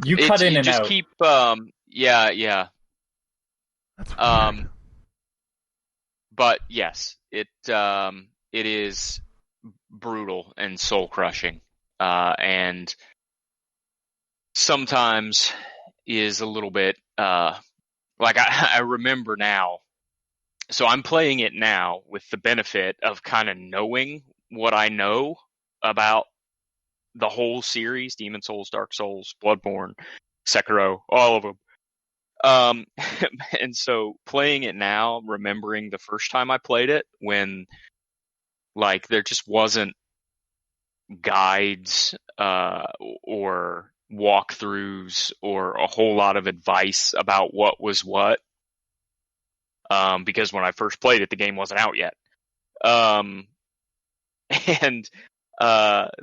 You cut in you and just out. keep yeah. That's weird. But yes, it is brutal and soul crushing, and sometimes is a little bit like I remember now. So I'm playing it now with the benefit of kind of knowing what I know about the whole series: Demon Souls, Dark Souls, Bloodborne, Sekiro, all of them. And so playing it now, remembering the first time I played it, when like there just wasn't guides or walkthroughs or a whole lot of advice about what was what, because when I first played it, the game wasn't out yet. And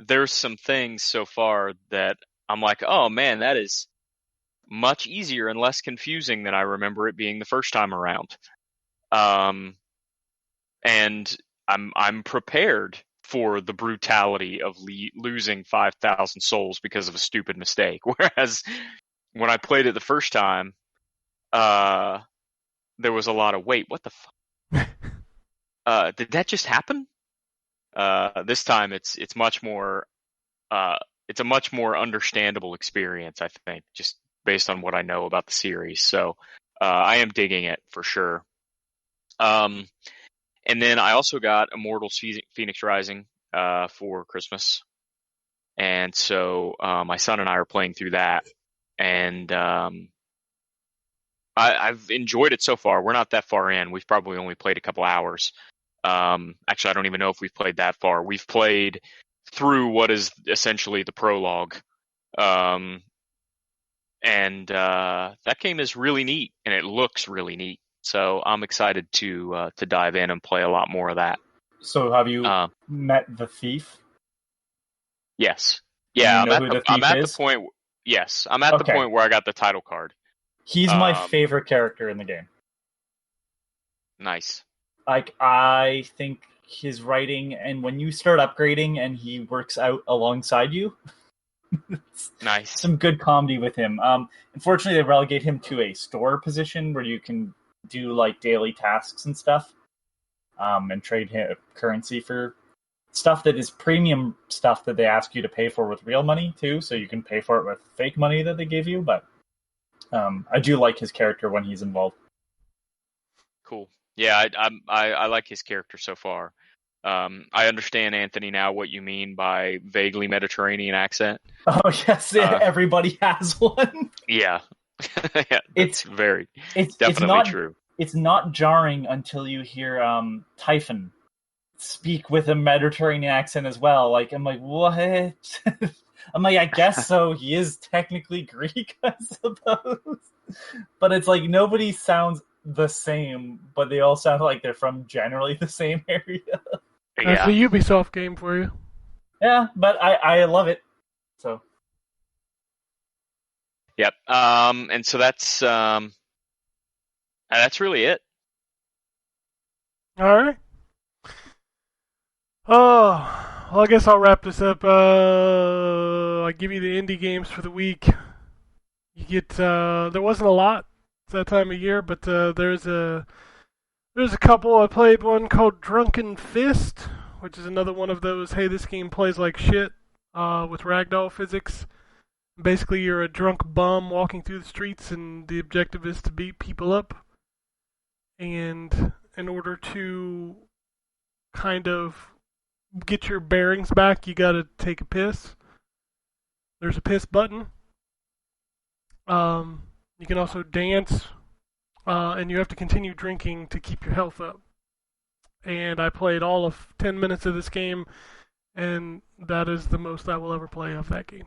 there's some things so far that I'm like, oh man, that is much easier and less confusing than I remember it being the first time around. And I'm prepared for the brutality of losing 5,000 souls because of a stupid mistake. Whereas when I played it the first time, there was a lot of, wait, what the fuck? Did that just happen? This time it's much more, it's a much more understandable experience, I think, just based on what I know about the series. So I am digging it for sure. And then I also got Immortals Phoenix Rising for Christmas. And so my son and I are playing through that. And I've enjoyed it so far. We're not that far in. We've probably only played a couple hours. Actually, I don't even know if we've played that far. We've played through what is essentially the prologue. And that game is really neat, and it looks really neat. So I'm excited to dive in and play a lot more of that. So have you met the thief? Yes. Do Yeah, you know who the I'm thief at is? the point. Yes, I'm at the Okay. point where I got the title card. He's my favorite character in the game. Nice. Like, I think his writing, and when you start upgrading and he works out alongside you, Nice. some good comedy with him. Unfortunately, they relegate him to a store position where you can do like daily tasks and stuff, and trade currency for stuff that is premium stuff that they ask you to pay for with real money too, so you can pay for it with fake money that they give you. But I do like his character when he's involved. Cool. Yeah, I like his character so far. I understand, Anthony, now what you mean by vaguely Mediterranean accent. Oh yes, everybody has one. Yeah. Yeah, It's definitely not true. It's not jarring until you hear Typhon speak with a Mediterranean accent as well. Like, I'm like, what? I'm like, I guess so. He is technically Greek, I suppose. But it's like nobody sounds the same, but they all sound like they're from generally the same area. That's a Ubisoft game for you. Yeah, but I love it. So. Yep. And so that's really it. All right. Oh, well, I guess I'll wrap this up. I'll give you the indie games for the week. You get there wasn't a lot that time of year, but there's a couple. I played one called Drunken Fist, which is another one of those, hey, this game plays like shit, with ragdoll physics. Basically, you're a drunk bum walking through the streets, and the objective is to beat people up. And in order to kind of get your bearings back, you gotta take a piss. There's a piss button. You can also dance, and you have to continue drinking to keep your health up. And I played all of 10 minutes of this game, and that is the most I will ever play of that game.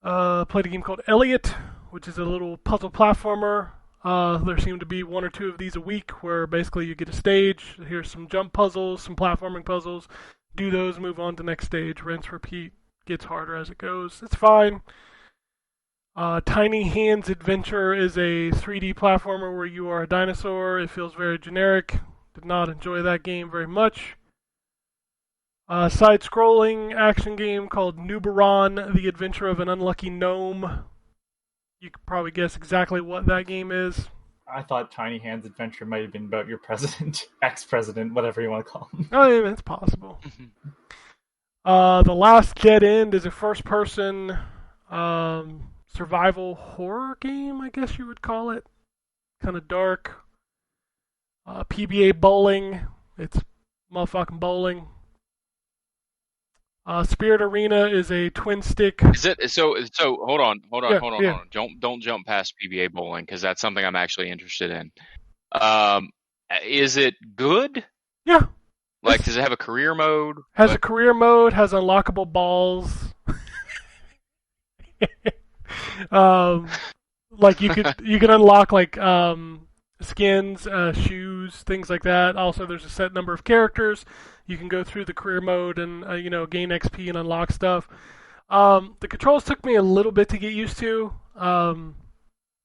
Played a game called Elliot, which is a little puzzle platformer. There seem to be 1 or 2 of these a week where basically you get a stage, here's some jump puzzles, some platforming puzzles, do those, move on to next stage, rinse, repeat, gets harder as it goes. It's fine. Tiny Hands Adventure is a 3D platformer where you are a dinosaur. It feels very generic. Did not enjoy that game very much. Side-scrolling action game called Nuberon, The Adventure of an Unlucky Gnome. You could probably guess exactly what that game is. I thought Tiny Hands Adventure might have been about your president, ex-president, whatever you want to call him. Oh, yeah, it's possible. The Last Dead End is a first-person survival horror game, I guess you would call it. Kind of dark. Pba Bowling. It's motherfucking bowling. Spirit Arena is a twin stick. Is it so? Hold on. Don't jump past PBA bowling because that's something I'm actually interested in. Is it good? Yeah. Like, does it have a career mode? Has a career mode. Has unlockable balls. Like you can unlock like skins, shoes, things like that. Also, there's a set number of characters. You can go through the career mode and gain XP and unlock stuff. The controls took me a little bit to get used to because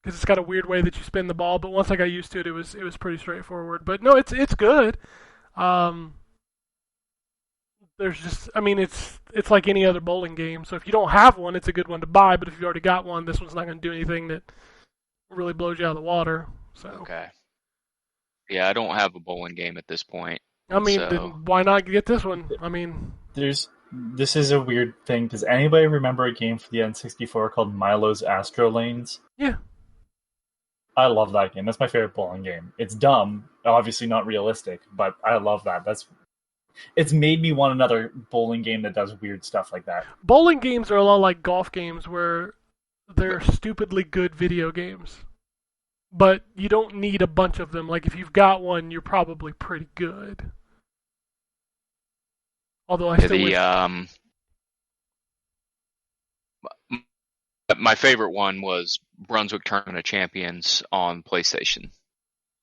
it's got a weird way that you spin the ball. But once I got used to it, it was pretty straightforward. But no, it's good. There's just, it's like any other bowling game. So if you don't have one, it's a good one to buy. But if you already got one, this one's not going to do anything that really blows you out of the water. So okay. Yeah, I don't have a bowling game at this point. Then why not get this one? This is a weird thing. Does anybody remember a game for the N64 called Milo's Astro Lanes? Yeah. I love that game. That's my favorite bowling game. It's dumb, obviously not realistic, but I love that. It's made me want another bowling game that does weird stuff like that. Bowling games are a lot like golf games where they're stupidly good video games. But you don't need a bunch of them. Like, if you've got one, you're probably pretty good. Although I still wish... My favorite one was Brunswick Tournament of Champions on PlayStation.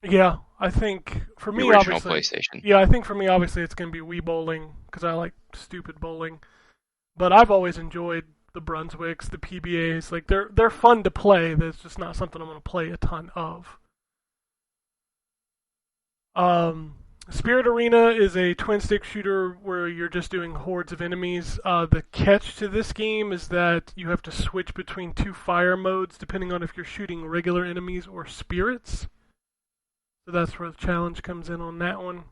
Yeah, I think for me, the original obviously, PlayStation. Yeah, I think for me, obviously, it's going to be Wii Bowling because I like stupid bowling. But I've always enjoyed the Brunswicks, the PBAs. Like they're fun to play. That's just not something I'm going to play a ton of. Spirit Arena is a twin-stick shooter where you're just doing hordes of enemies. The catch to this game is that you have to switch between 2 fire modes depending on if you're shooting regular enemies or spirits. So that's where the challenge comes in on that one.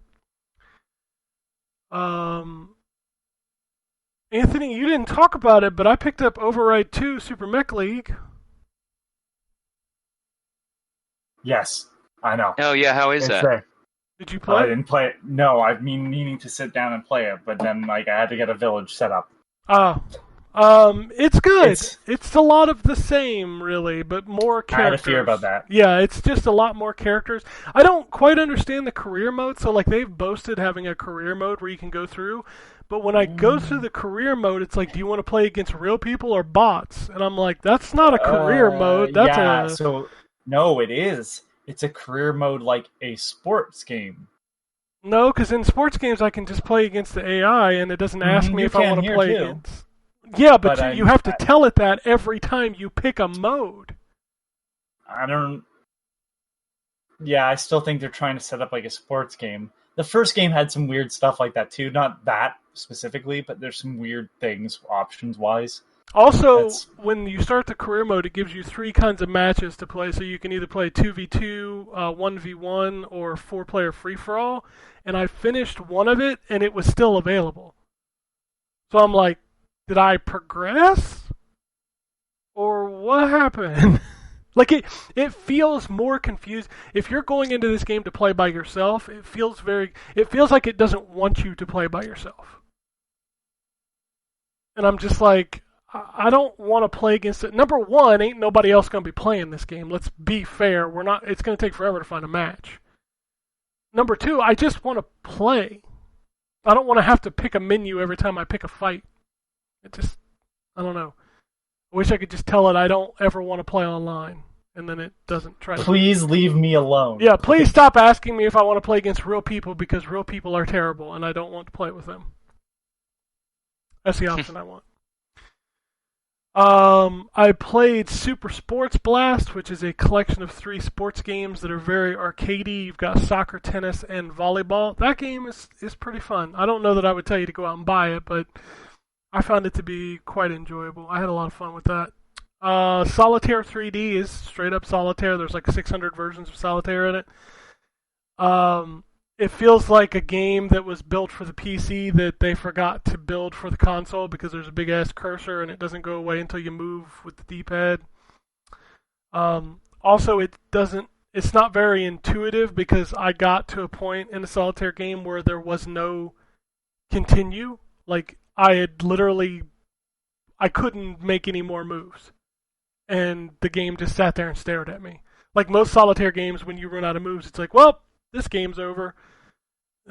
Anthony, you didn't talk about it, but I picked up Override 2 Super Mech League. Yes, I know. Oh yeah, how is that? Did you play? I didn't play it. No, I've been meaning to sit down and play it, but then I had to get a village set up. It's good. It's a lot of the same, really, but more characters. I had a fear about that. Yeah, it's just a lot more characters. I don't quite understand the career mode, so like they've boasted having a career mode where you can go through, but when I go through the career mode, it's like, do you want to play against real people or bots? And I'm like, that's not a career mode. That's no, it is. It's a career mode like a sports game. No, because in sports games I can just play against the AI, and it doesn't ask me if I want to play against. Yeah, but you have to tell it that every time you pick a mode. Yeah, I still think they're trying to set up like a sports game. The first game had some weird stuff like that too. Not that specifically, but there's some weird things options-wise. Also, when you start the career mode, it gives you 3 kinds of matches to play. So you can either play 2v2, 1v1, or 4-player free-for-all. And I finished one of it, and it was still available. So I'm like, did I progress? Or what happened? Like, it feels more confused. If you're going into this game to play by yourself, it feels like it doesn't want you to play by yourself. And I'm just like, I don't want to play against it. Number one, ain't nobody else going to be playing this game. Let's be fair. It's going to take forever to find a match. Number two, I just want to play. I don't want to have to pick a menu every time I pick a fight. It just, I don't know. I wish I could just tell it I don't ever want to play online, and then it doesn't try to. Please leave me alone. Yeah, please stop asking me if I want to play against real people, because real people are terrible, and I don't want to play with them. That's the option I want. I played Super Sports Blast, which is a collection of 3 sports games that are very arcadey. You've got soccer, tennis, and volleyball. That game is pretty fun. I don't know that I would tell you to go out and buy it, but I found it to be quite enjoyable. I had a lot of fun with that. Solitaire 3D is straight up Solitaire. There's like 600 versions of Solitaire in it. It feels like a game that was built for the PC that they forgot to build for the console, because there's a big ass cursor and it doesn't go away until you move with the D-pad. Also, it's not very intuitive, because I got to a point in the Solitaire game where there was no continue. Like, I couldn't make any more moves. And the game just sat there and stared at me. Like most Solitaire games, when you run out of moves, it's like, well, this game's over.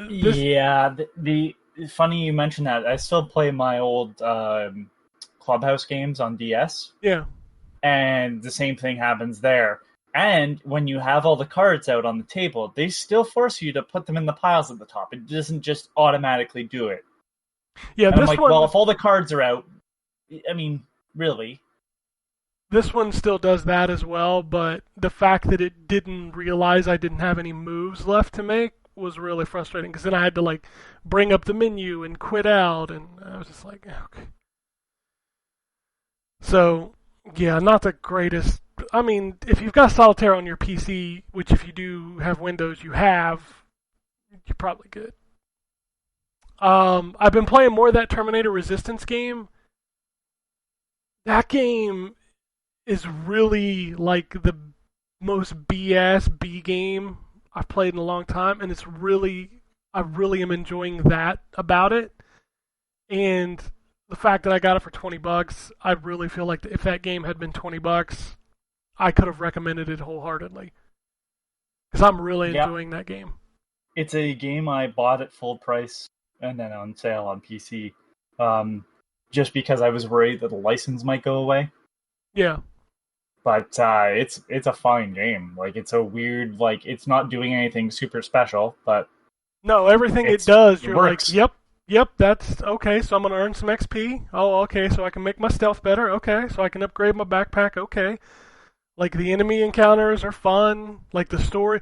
Yeah, the funny you mentioned that. I still play my old Clubhouse games on DS. Yeah. And the same thing happens there. And when you have all the cards out on the table, they still force you to put them in the piles at the top. It doesn't just automatically do it. Yeah, and this I'm like, one, well, if all the cards are out, I mean, really. This one still does that as well, but the fact that it didn't realize I didn't have any moves left to make was really frustrating, because then I had to like bring up the menu and quit out, and I was just like, okay. So, yeah, not the greatest. I mean, if you've got Solitaire on your PC, which if you do have Windows, you're probably good. I've been playing more of that Terminator Resistance game. That game is really like the most BS B game I've played in a long time, and I really am enjoying that about it. And the fact that I got it for $20, I really feel like if that game had been $20, I could have recommended it wholeheartedly. Because I'm really enjoying that game. It's a game I bought at full price and then on sale on PC, just because I was worried that the license might go away. Yeah. But it's a fine game. Like, it's a weird, like, it's not doing anything super special, but no, everything it does, you're works. like, yep, that's okay, so I'm going to earn some XP. Oh, okay, so I can make my stealth better. Okay, so I can upgrade my backpack. Okay. Like, the enemy encounters are fun. Like, the story...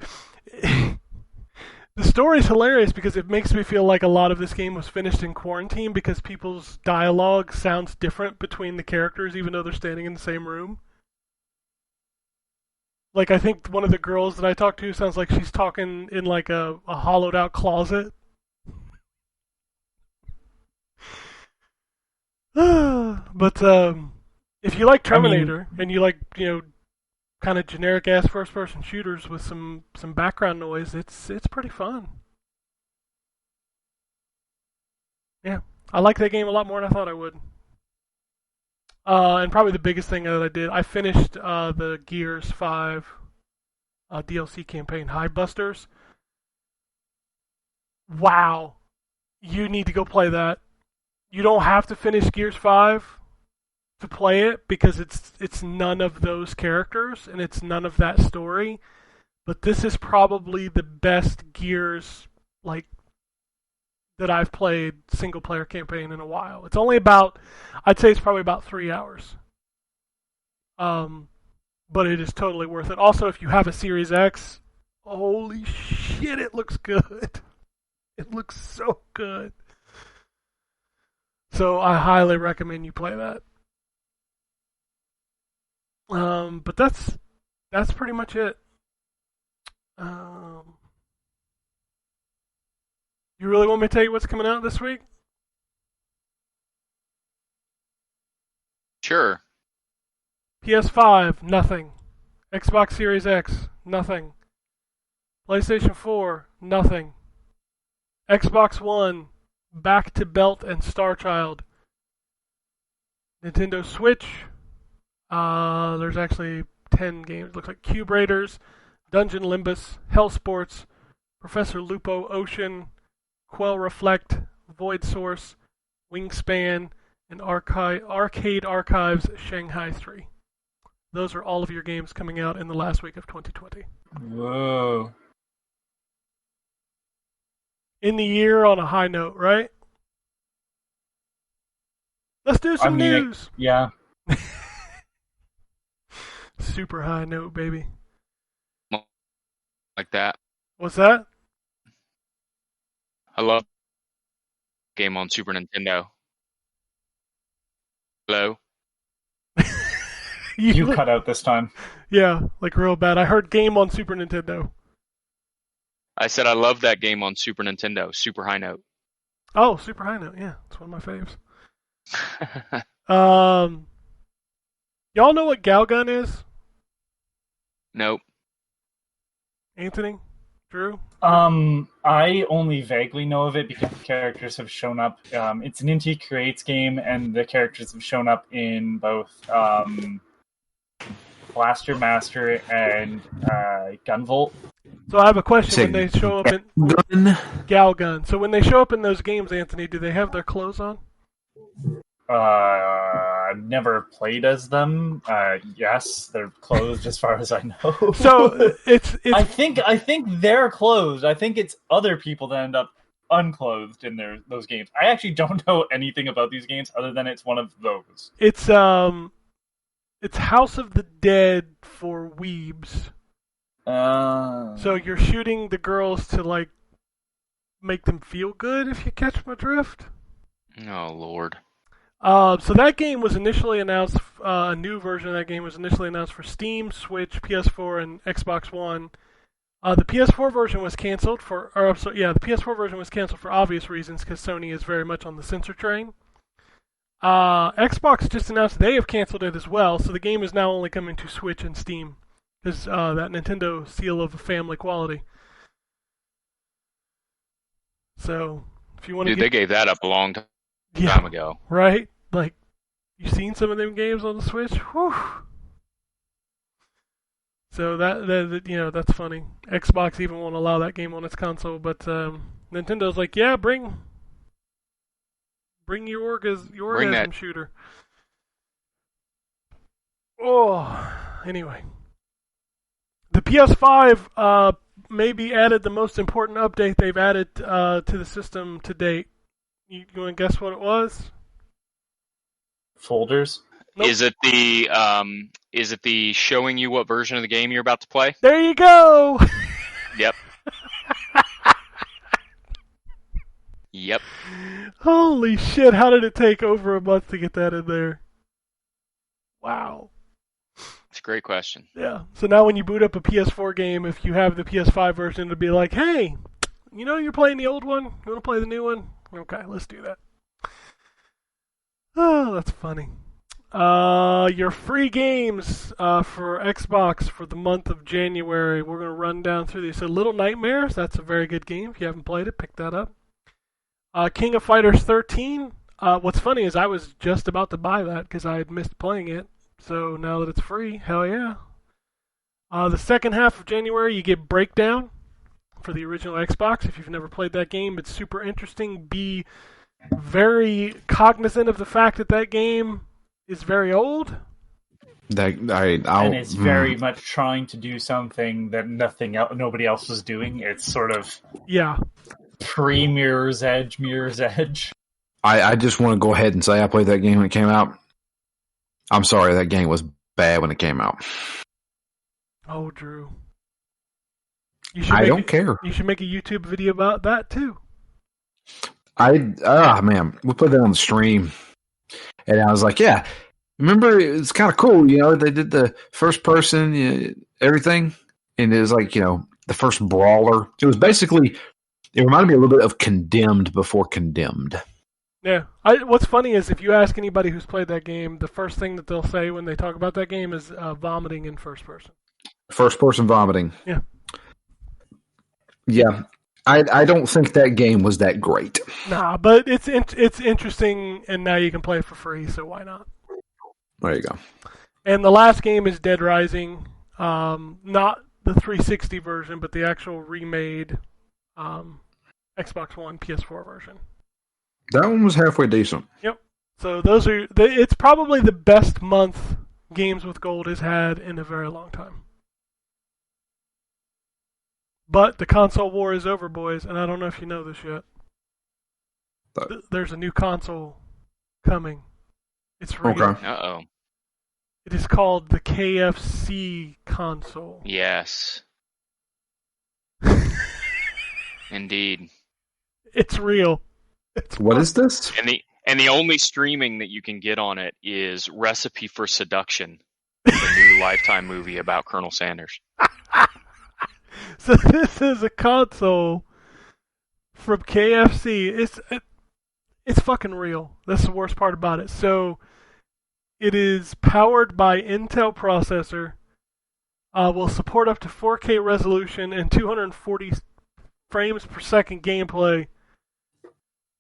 The story's hilarious, because it makes me feel like a lot of this game was finished in quarantine, because people's dialogue sounds different between the characters, even though they're standing in the same room. Like, I think one of the girls that I talked to sounds like she's talking in like a hollowed out closet. But if you like Terminator, and you like, kind of generic ass first person shooters with some background noise, it's pretty fun. Yeah, I like that game a lot more than I thought I would. And probably the biggest thing that I did, I finished the Gears 5 DLC campaign, Hive Busters. Wow, you need to go play that. You don't have to finish Gears 5 to play it, because it's none of those characters and it's none of that story. But this is probably the best Gears that I've played single player campaign in a while. It's only I'd say it's probably about 3 hours. But it is totally worth it. Also, if you have a Series X, holy shit, it looks good. It looks so good. So I highly recommend you play that. But that's pretty much it. You really want me to tell you what's coming out this week? Sure. PS5, nothing. Xbox Series X, nothing. PlayStation 4, nothing. Xbox One, Back to Belt and Star Child. Nintendo Switch, there's actually 10 games. Looks like Cube Raiders, Dungeon Limbus, Hell Sports, Professor Lupo Ocean, Quell Reflect, Void Source, Wingspan, and Arcade Archives Shanghai 3. Those are all of your games coming out in the last week of 2020. Whoa. In the year on a high note, right? Let's do some news. Yeah. Super high note, baby. Like that. What's that? I love game on Super Nintendo. Hello? You cut out this time. Yeah, like real bad. I heard game on Super Nintendo. I said I love that game on Super Nintendo. Super high note. Oh, Super high note. Yeah, it's one of my faves. Y'all know what Galgun is? Nope. Anthony? Drew? I only vaguely know of it because the characters have shown up. It's an Inti Creates game, and the characters have shown up in both Blaster Master and Gunvolt. So I have a question. When they show up in Gun. Galgun, so when they show up in those games, Anthony, do they have their clothes on? I've never played as them. Yes, they're closed as far as I know. So it's I think they're closed. I think it's other people that end up unclothed in those games. I actually don't know anything about these games other than it's one of those. It's House of the Dead for weebs. So you're shooting the girls to like make them feel good, if you catch my drift. Oh Lord. So that game was initially announced. A new version of that game was initially announced for Steam, Switch, PS4, and Xbox One. The PS4 version was canceled the PS4 version was canceled for obvious reasons because Sony is very much on the censor train. Xbox just announced they have canceled it as well, so the game is now only coming to Switch and Steam because that Nintendo seal of family quality. So if you want to, they gave that up a long time ago, right? Like, you seen some of them games on the Switch? Whew. So that's funny. Xbox even won't allow that game on its console, but Nintendo's like, yeah, bring your orgasm shooter. Oh, anyway, the PS5 maybe added the most important update they've added to the system to date. You want to guess what it was? Folders. Nope. Is it the showing you what version of the game you're about to play? There you go. Yep. Yep. Holy shit, how did it take over a month to get that in there? Wow. It's a great question. Yeah. So now when you boot up a PS4 game, if you have the PS5 version, it'll be like, hey, you know you're playing the old one? You want to play the new one? Okay, let's do that. Oh, that's funny. Your free games for Xbox for the month of January. We're going to run down through these. So Little Nightmares, that's a very good game. If you haven't played it, pick that up. King of Fighters 13. What's funny is I was just about to buy that because I had missed playing it. So now that it's free, hell yeah. The second half of January, you get Breakdown for the original Xbox. If you've never played that game, it's super interesting. Be very cognizant of the fact that game is very old. And it's very much trying to do something that nobody else was doing. It's sort of pre-Mirror's Edge. I just want to go ahead and say I played that game when it came out. I'm sorry, that game was bad when it came out. Oh, Drew. I don't care. You should make a YouTube video about that, too. Man, we put that on the stream. And I was like, yeah, remember, it's kind of cool, they did the first person, everything. And it was like, the first brawler. It was basically, it reminded me a little bit of Condemned before Condemned. Yeah. What's funny is if you ask anybody who's played that game, the first thing that they'll say when they talk about that game is vomiting in first person. First person vomiting. Yeah. Yeah. I don't think that game was that great. Nah, but it's interesting, and now you can play it for free, so why not? There you go. And the last game is Dead Rising. Not the 360 version, but the actual remade Xbox One, PS4 version. That one was halfway decent. Yep. So those are. It's probably the best month Games with Gold has had in a very long time. But the console war is over, boys, and I don't know if you know this yet. There's a new console coming. It's real. Okay. Uh-oh. It is called the KFC Console. Yes. Indeed. It's real. What is this? And the only streaming that you can get on it is Recipe for Seduction, the new Lifetime movie about Colonel Sanders. So this is a console from KFC. It's fucking real. That's the worst part about it. So it is powered by Intel processor. Will support up to 4K resolution and 240 frames per second gameplay.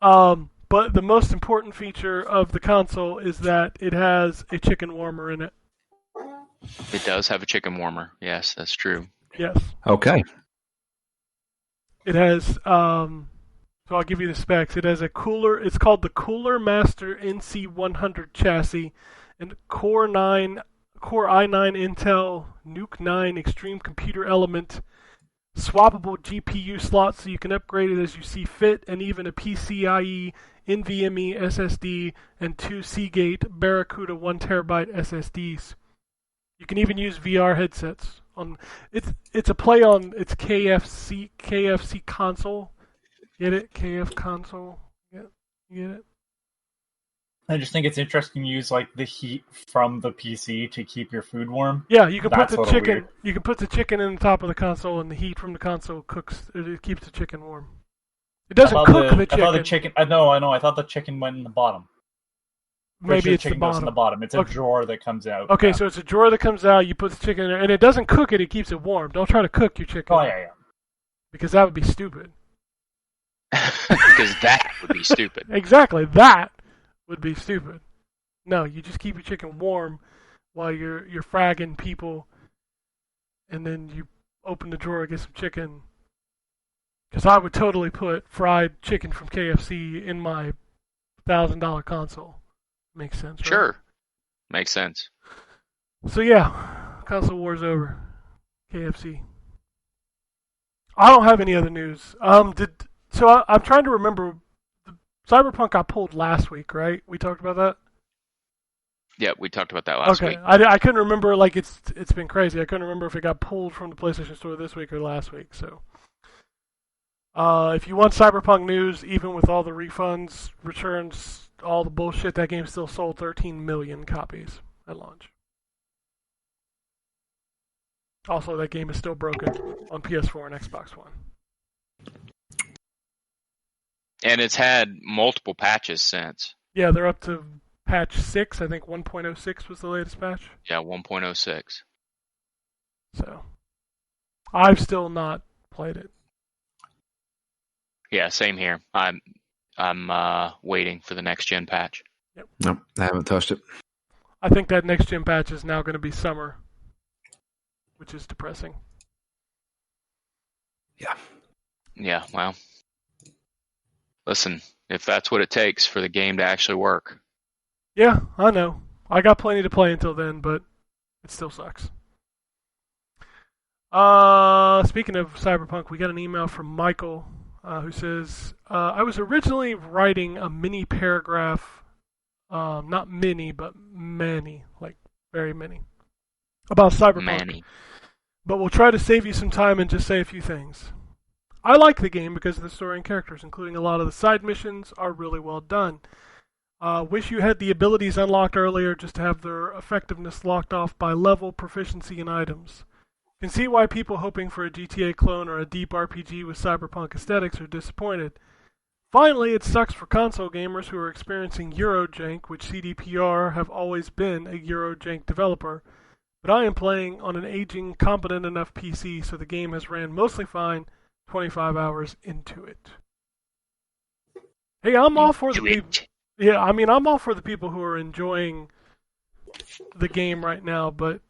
But the most important feature of the console is that it has a chicken warmer in it. It does have a chicken warmer. Yes, that's true. Yes. Okay. It has, so I'll give you the specs. It has a cooler, it's called the Cooler Master NC100 chassis, and Core i9 Intel Nuke 9 Extreme Computer Element, swappable GPU slots so you can upgrade it as you see fit, and even a PCIe NVMe SSD and 2 Seagate Barracuda 1TB SSDs. You can even use VR headsets. It's a play on its KFC console. Get it? KF console. Get it? I just think it's interesting to use like the heat from the PC to keep your food warm. Yeah, you can That's put the a little chicken. weird. You can put the chicken in the top of the console, and the heat from the console cooks. It keeps the chicken warm. It doesn't cook the chicken. I thought the chicken. I know. I thought the chicken went in the bottom. Maybe it's the chicken goes in bottom. the bottom. It's a Okay. drawer that comes out. Okay, Yeah. so it's a drawer that comes out. You put the chicken in there, and it doesn't cook it. It keeps it warm. Don't try to cook your chicken. Oh yeah. Because that would be stupid. Because that would be stupid. Exactly, that would be stupid. No, you just keep your chicken warm while you're fragging people, and then you open the drawer and get some chicken. Because I would totally put fried chicken from KFC in my $1,000 console. Makes sense, right? Sure. Makes sense. So yeah, console war's over. KFC. I don't have any other news. I'm trying to remember. Cyberpunk got pulled last week, right? We talked about that. Yeah, we talked about that last Okay, week. I couldn't remember. Like it's been crazy. I couldn't remember if it got pulled from the PlayStation Store this week or last week. So, if you want Cyberpunk news, even with all the refunds, returns, all the bullshit, that game still sold 13 million copies at launch. Also, that game is still broken on PS4 and Xbox One. And it's had multiple patches since. Yeah, they're up to patch 6. I think 1.06 was the latest patch. Yeah, 1.06. So, I've still not played it. Yeah, same here. I'm waiting for the next gen patch. Nope, I haven't touched it. I think that next gen patch is now going to be summer, which is depressing. Yeah. Yeah, well. Listen, if that's what it takes for the game to actually work. Yeah, I know. I got plenty to play until then, but it still sucks. Speaking of Cyberpunk, we got an email from Michael who says, I was originally writing a mini paragraph, not mini, but many, like very many, about Cyberpunk. Manny. But we'll try to save you some time and just say a few things. I like the game because of the story and characters, including a lot of the side missions are really well done. Wish you had the abilities unlocked earlier just to have their effectiveness locked off by level, proficiency, and items. Can see why people hoping for a GTA clone or a deep RPG with cyberpunk aesthetics are disappointed. Finally, it sucks for console gamers who are experiencing Eurojank, which CDPR have always been a Eurojank developer. But I am playing on an aging, competent enough PC, so the game has ran mostly fine 25 hours into it. Hey, I'm all for the people. Yeah, I mean, I'm all for the people who are enjoying the game right now, but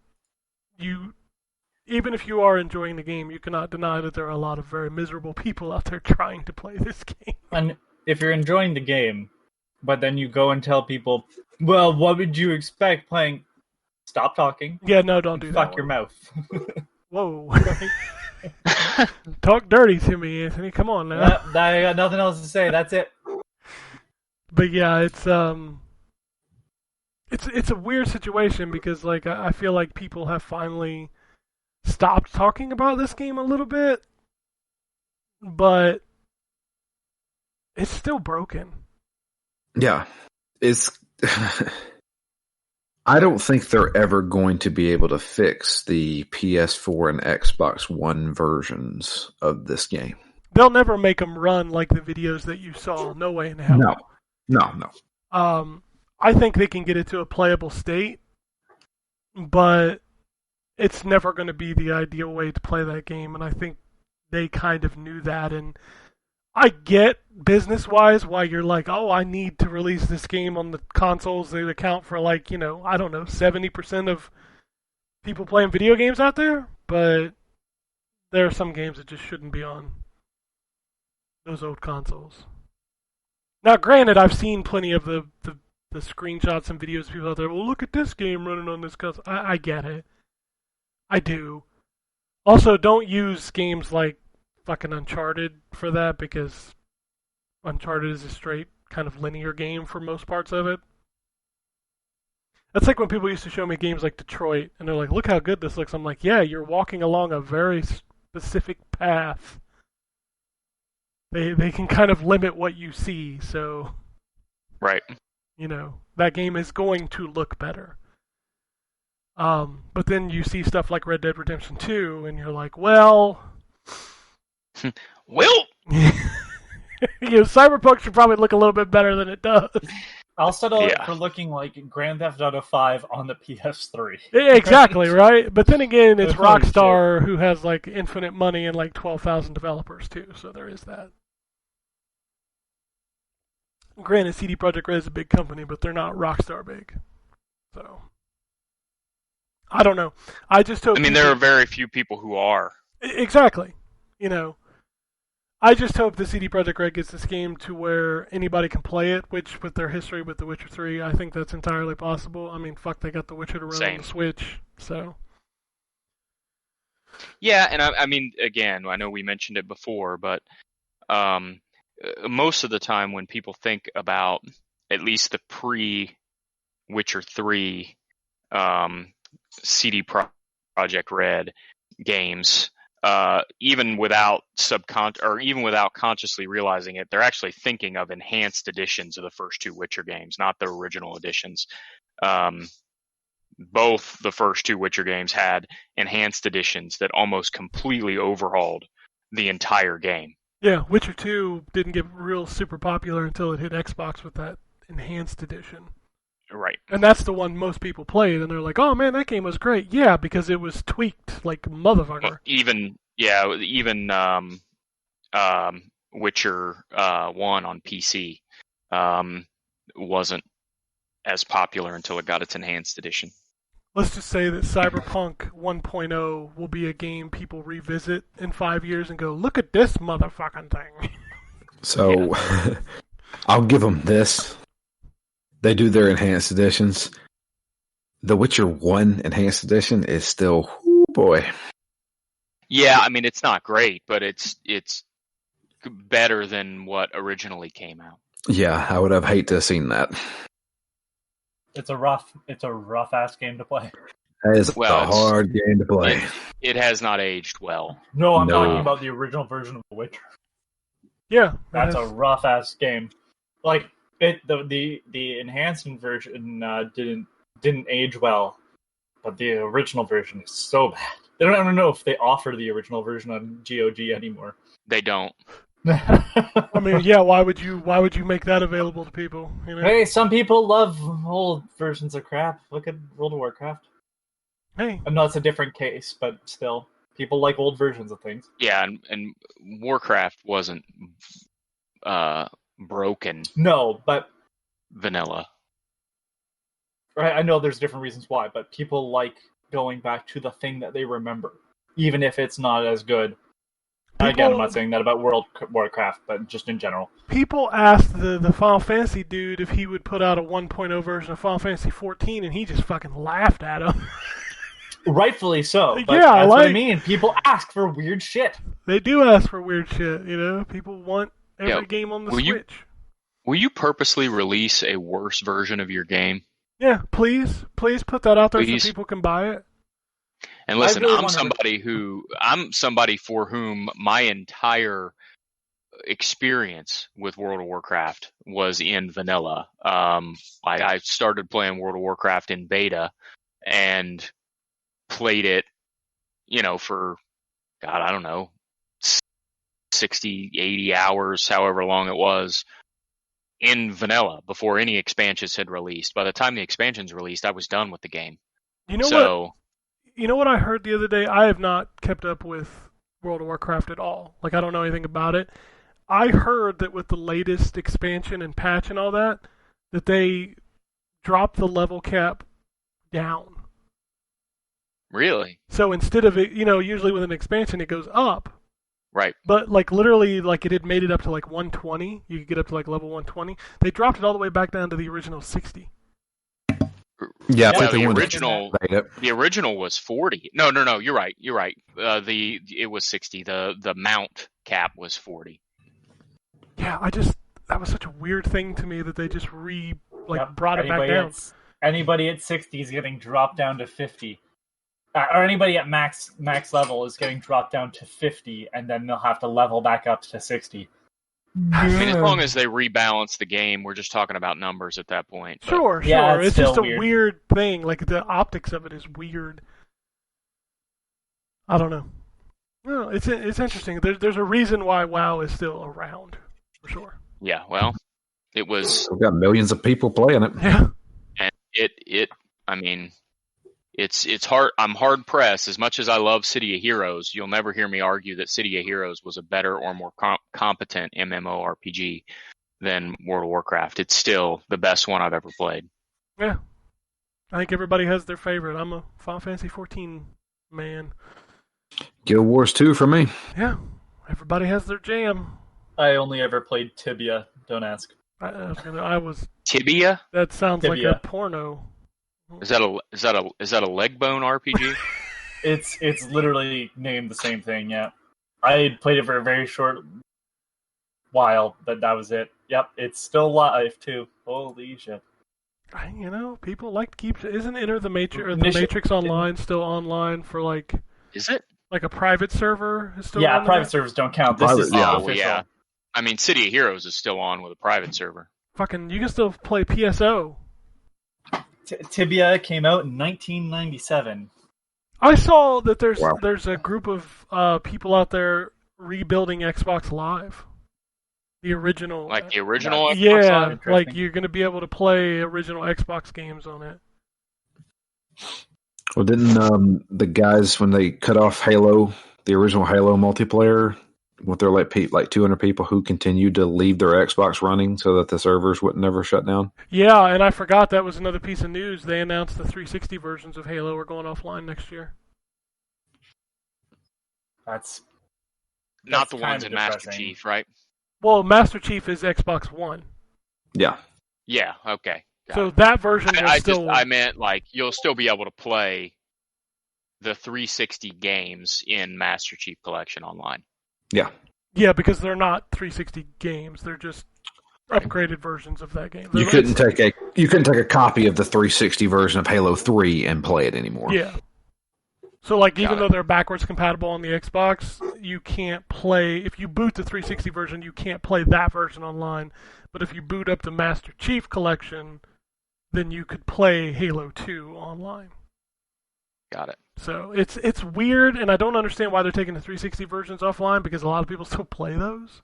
even if you are enjoying the game, you cannot deny that there are a lot of very miserable people out there trying to play this game. And if you're enjoying the game, but then you go and tell people, well, what would you expect playing? Stop talking. Yeah, no, don't do that. Fuck your mouth. Whoa. Talk dirty to me, Anthony. Come on now. I got nothing else to say. That's it. But yeah, it's a weird situation because like I feel like people have finally stopped talking about this game a little bit, but it's still broken. Yeah, it's. I don't think they're ever going to be able to fix the PS4 and Xbox One versions of this game. They'll never make them run like the videos that you saw. No way in hell. No. I think they can get it to a playable state, but it's never going to be the ideal way to play that game, and I think they kind of knew that. And I get business-wise why you're like, oh, I need to release this game on the consoles that account for like, I don't know, 70% of people playing video games out there, but there are some games that just shouldn't be on those old consoles. Now, granted, I've seen plenty of the screenshots and videos of people out there, well, look at this game running on this console. I get it. I do. Also, don't use games like fucking Uncharted for that, because Uncharted is a straight kind of linear game for most parts of it. That's like when people used to show me games like Detroit, and they're like, look how good this looks. I'm like, yeah, you're walking along a very specific path. They can kind of limit what you see, so... Right. That game is going to look better. But then you see stuff like Red Dead Redemption 2, and you're like, well... Well... Cyberpunk should probably look a little bit better than it does. I'll settle it for looking like Grand Theft Auto 5 on the PS3. Exactly, right? But then again, it's Holy Rockstar who has like infinite money and like 12,000 developers too, so there is that. Granted, CD Projekt Red is a big company, but they're not Rockstar big. So, I don't know. I just hope... there are very few people who are. Exactly. I just hope the CD Projekt Red gets this game to where anybody can play it, which with their history with The Witcher 3, I think that's entirely possible. Fuck, they got The Witcher to run on the Switch, so... Yeah, and again, I know we mentioned it before, but most of the time when people think about at least the pre-Witcher 3 CD Projekt Red games, even without consciously realizing it, they're actually thinking of enhanced editions of the first two Witcher games, not the original editions. Both the first two Witcher games had enhanced editions that almost completely overhauled the entire game. Yeah, Witcher 2 didn't get real super popular until it hit Xbox with that enhanced edition. Right. And that's the one most people played, and they're like, oh man, that game was great. Yeah, because it was tweaked like a motherfucker. Even Witcher 1 on PC wasn't as popular until it got its enhanced edition. Let's just say that Cyberpunk 1.0 will be a game people revisit in 5 years and go, look at this motherfucking thing. So, I'll give them this. They do their enhanced editions. The Witcher 1 enhanced edition is still, boy. Yeah, it's not great, but it's better than what originally came out. Yeah, I would have hated to have seen that. It's a rough ass game to play. That is a hard game to play. It has not aged well. No, I'm talking about the original version of The Witcher. Yeah, that's a rough ass game. Like the enhanced version didn't age well, but the original version is so bad. I don't know if they offer the original version on GOG anymore. They don't. Yeah, why would you make that available to people? Hey, some people love old versions of crap. Look at World of Warcraft. Hey, I know it's a different case, but still, people like old versions of things. Yeah, and Warcraft wasn't broken. No, but vanilla. Right, I know there's different reasons why, but people like going back to the thing that they remember, even if it's not as good. Again, I'm not saying that about World Warcraft, but just in general. People asked the Final Fantasy dude if he would put out a 1.0 version of Final Fantasy 14, and he just fucking laughed at him. Rightfully so. But Yeah, that's what I like- mean. People ask for weird shit. They do ask for weird shit, you know? People want every Yeah, game on the will you- Switch. Will you purposely release a worse version of your game? Yeah, please put that out there Please. so people can buy it. And listen, really I'm wanna- somebody for whom my entire experience with World of Warcraft was in vanilla. I started playing World of Warcraft in beta and played it, for, God, I don't know, 60, 80 hours, however long it was, in vanilla before any expansions had released. By the time the expansions released, I was done with the game. You know what? So, You know what I heard the other day? I have not kept up with World of Warcraft at all. Like, I don't know anything about it. I heard that with the latest expansion and patch and all that they dropped the level cap down. really? So instead of it, usually with an expansion it goes up. Right. But like literally, like it had made it up to like 120. You could get up to like level 120. They dropped it all the way back down to the original 60. Yeah, I Well, think they the wanted original- to it. The original was 40. No, you're right. It was 60. The mount cap was 40. Yeah, that was such a weird thing to me that they just Yep. brought it back down. Anybody at 60 is getting dropped down to 50. Or anybody at max level is getting dropped down to 50, and then they'll have to level back up to 60. I mean, as long as they rebalance the game, we're just talking about numbers at that point. But Sure. Yeah, it's It's just a still weird. weird thing. Like the optics of it is weird. I don't know. No, it's interesting. There's a reason why WoW is still around, for sure. Yeah, well, it was, We've got millions of people playing it. Yeah. and I mean, it's hard. I'm hard pressed. As much as I love City of Heroes, you'll never hear me argue that City of Heroes was a better or more competent MMORPG than World of Warcraft. It's still the best one I've ever played. Yeah. I think everybody has their favorite. I'm a Final Fantasy 14 man. Guild Wars 2 for me. Yeah. Everybody has their jam. I only ever played Tibia. Don't ask. Tibia? That sounds like Tibia. a porno. Is that a leg bone RPG? It's literally named the same thing. Yeah, I played it for a very short while, but that was it. Yep, it's still live too. Holy shit! People like to keep. Isn't Enter the Matrix or the Mission- Matrix Online still online for like Is it? a private server? Is still Yeah, on private there? servers don't count. This is Private, yeah. official. Yeah. I mean, City of Heroes is still on with a private server. Fucking, you can still play PSO. Tibia came out in 1997. I saw that Wow. there's a group of people out there rebuilding Xbox Live, the original. Like the original Xbox yeah, Live? Interesting. like you're gonna be able to play original Xbox games on it. Well, didn't the guys, when they cut off Halo, the original Halo multiplayer, with their like 200 people who continued to leave their Xbox running so that the servers wouldn't never shut down? Yeah, and I forgot that was another piece of news. They announced the 360 versions of Halo are going offline next year. That's Not the kinda ones in Master depressing. Chief, right? Well, Master Chief is Xbox One, Yeah. Yeah, okay. Got so it. that version was I meant like you'll still be able to play the 360 games in Master Chief Collection online. Yeah. yeah, because they're not 360 games; they're just upgraded versions of that game. You couldn't take a copy of the 360 version of Halo 3 and play it anymore. Yeah. So, like, even Got it. though they're backwards compatible on the Xbox, you can't play. If you boot the 360 version, you can't play that version online. But if you boot up the Master Chief Collection, then you could play Halo 2 online. Got it. So it's weird, and I don't understand why they're taking the 360 versions offline because a lot of people still play those.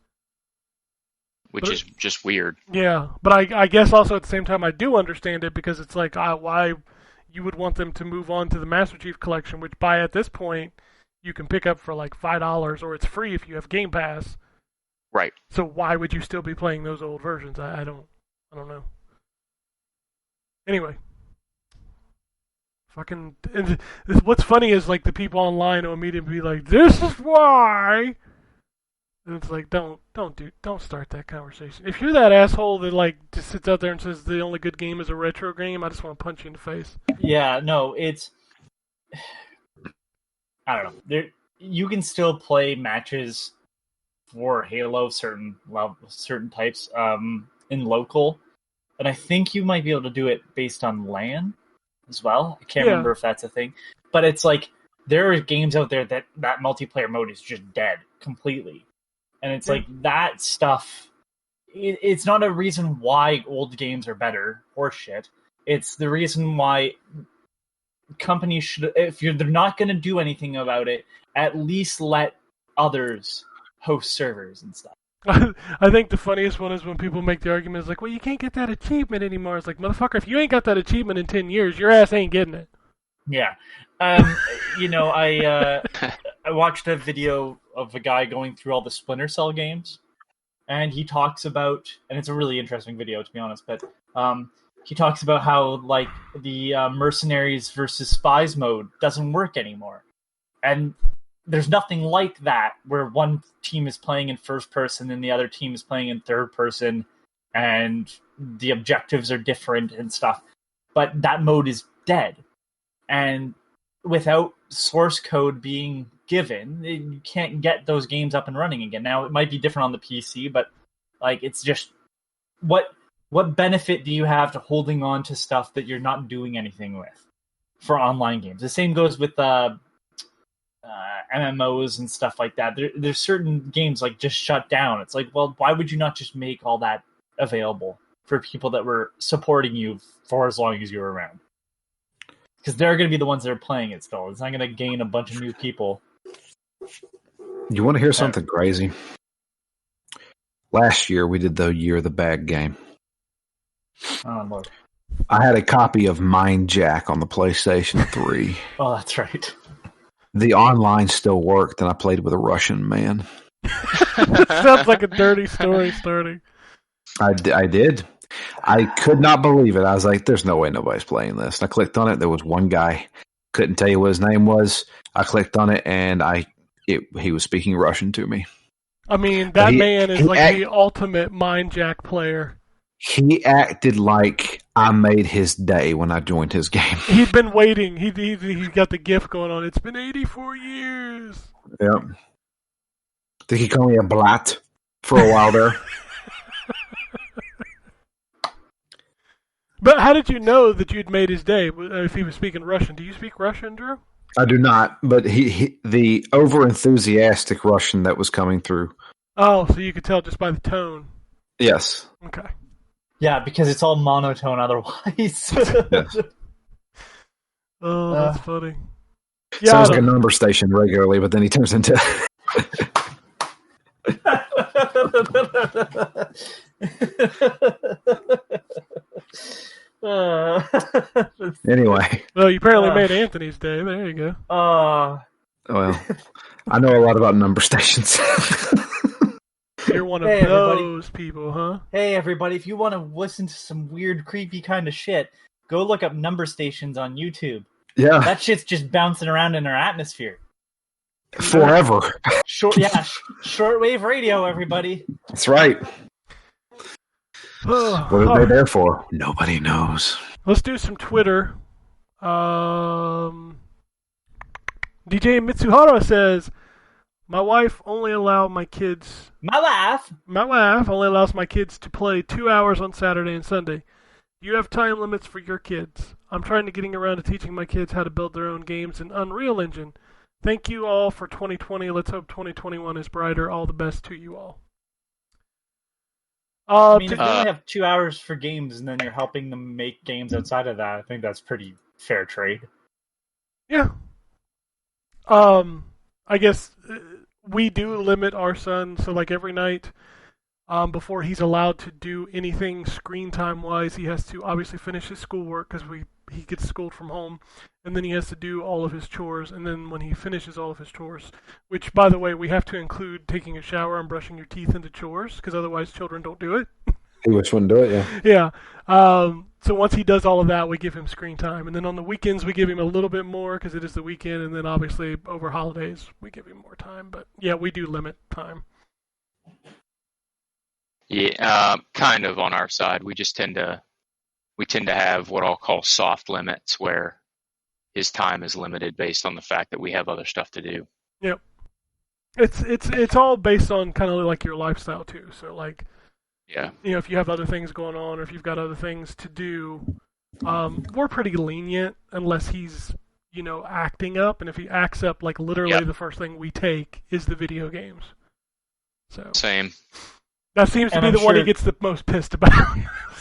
Which But is just weird. Yeah, but I guess also at the same time I do understand it because it's like why you would want them to move on to the Master Chief Collection, which at this point you can pick up for like $5 or it's free if you have Game Pass. Right. So why would you still be playing those old versions? I don't know. Anyway. Fucking. What's funny is like the people online will immediately be like, "This is why And it's like, don't start that conversation. If you're that asshole that like just sits out there and says the only good game is a retro game, I just want to punch you in the face. Yeah, no, it's I don't know. You can still play matches for Halo certain types in local, and I think you might be able to do it based on LAN as well. I can't remember if that's a thing, but it's like there are games out there that multiplayer mode is just dead completely. And it's like that stuff, it's not a reason why old games are better or shit. It's the reason why companies should, if they're not going to do anything about it, at least let others host servers and stuff. I think the funniest one is when people make the argument, it's like, well, you can't get that achievement anymore. It's like, motherfucker, if you ain't got that achievement in 10 years, your ass ain't getting it. Yeah. I watched a video of a guy going through all the Splinter Cell games, and he talks about, and it's a really interesting video to be honest, but he talks about how like the mercenaries versus spies mode doesn't work anymore, and there's nothing like that where one team is playing in first person and the other team is playing in third person, and the objectives are different and stuff, but that mode is dead. And without source code being given, you can't get those games up and running again. Now, it might be different on the PC, but like it's just what benefit do you have to holding on to stuff that you're not doing anything with for online games? The same goes with MMOs and stuff like that. There's certain games like just shut down. It's like, well, why would you not just make all that available for people that were supporting you for as long as you were around? Because they're going to be the ones that are playing it still. It's not going to gain a bunch of new people. You want to hear something crazy? Last year, we did the Year of the Bag game. Oh, Lord. I had a copy of Mind Jack on the PlayStation 3. Oh, that's right. The online still worked, and I played with a Russian man. Sounds like a dirty story starting. I did. I could not believe it. I was like, there's no way nobody's playing this. And I clicked on it. There was one guy. Couldn't tell you what his name was. I clicked on it, and he was speaking Russian to me. I mean, that man is like the ultimate Mind Jack player. He acted like I made his day when I joined his game. He'd been waiting. He got the GIF going on. It's been 84 years. Yep. I think he called me a blat for a while there. But how did you know that you'd made his day if he was speaking Russian? Do you speak Russian, Drew? I do not, but he the over-enthusiastic Russian that was coming through. Oh, so you could tell just by the tone. Yes. Okay. Yeah, because it's all monotone otherwise. Yes. Oh, that's funny. Yeah, Sounds like a number station regularly, but then he turns into... Anyway. Well, you apparently made Anthony's day. There you go. Well, I know a lot about number stations. You're one of those people, huh? Hey, everybody, if you want to listen to some weird, creepy kind of shit, go look up number stations on YouTube. Yeah. That shit's just bouncing around in our atmosphere. Forever. Shortwave radio, everybody. That's right. What are they there for? Nobody knows. Let's do some Twitter. DJ Mitsuhara says, My wife only allows my kids to play 2 hours on Saturday and Sunday. Do you have time limits for your kids? I'm trying to getting around to teaching my kids how to build their own games in Unreal Engine. Thank you all for 2020. Let's hope 2021 is brighter. All the best to you all. I mean, if you only have 2 hours for games and then you're helping them make games outside of that, I think that's pretty fair trade. Yeah. I guess we do limit our son, so like every night, before he's allowed to do anything screen time wise, he has to obviously finish his schoolwork because he gets schooled from home, and then he has to do all of his chores, and then when he finishes all of his chores, which by the way we have to include taking a shower and brushing your teeth into chores because otherwise children don't do it. He just wouldn't do it, yeah. Yeah. So once he does all of that, we give him screen time, and then on the weekends we give him a little bit more because it is the weekend, and then obviously over holidays we give him more time. But yeah, we do limit time. Yeah, kind of on our side. We tend to have what I'll call soft limits, where his time is limited based on the fact that we have other stuff to do. Yep. It's all based on kind of like your lifestyle too. So like, Yeah. if you have other things going on or if you've got other things to do, we're pretty lenient unless he's acting up, and if he acts up, like literally the first thing we take is the video games. So Same. that seems to And be I'm the one he sure- gets the most pissed about.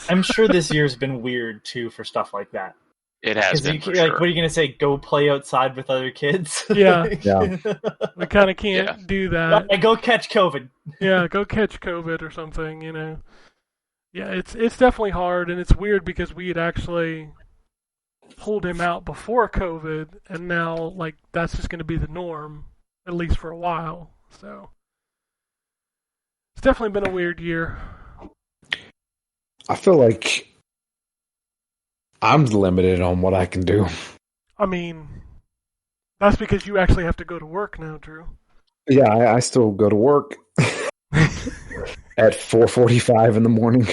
I'm sure this year's been weird too for stuff like that. It has 'Cause been you, for like, sure. what are you gonna say? Go play outside with other kids? Yeah. Yeah. We kind of can't Yeah. do that. Yeah, go catch COVID. Yeah, go catch COVID or something, Yeah, it's definitely hard, and it's weird because we had actually pulled him out before COVID, and now like that's just going to be the norm, at least for a while. So it's definitely been a weird year. I feel like I'm limited on what I can do. I mean, that's because you actually have to go to work now, Drew. Yeah, I still go to work at 4:45 in the morning.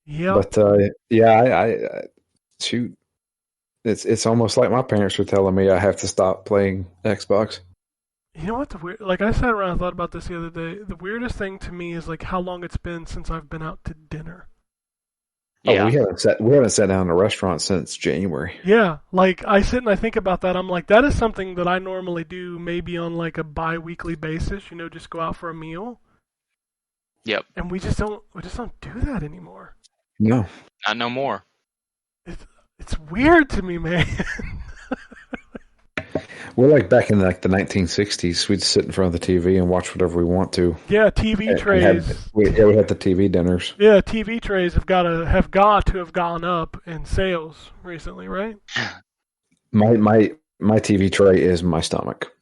Yep. But I shoot. It's almost like my parents were telling me I have to stop playing Xbox. You know what? Like I sat around and thought about this the other day. The weirdest thing to me is like how long it's been since I've been out to dinner. Yeah. Oh, we haven't sat down in a restaurant since January. Yeah, like I sit and I think about that. I'm like, that is something that I normally do maybe on like a bi-weekly basis, just go out for a meal. Yep. And we just don't do that anymore. No. Not no more. It's weird to me, man. We're like back in like the 1960s. We'd sit in front of the TV and watch whatever we want to. Yeah, TV trays. We had the TV dinners. Yeah, TV trays have got to have gone up in sales recently, right? My TV tray is my stomach.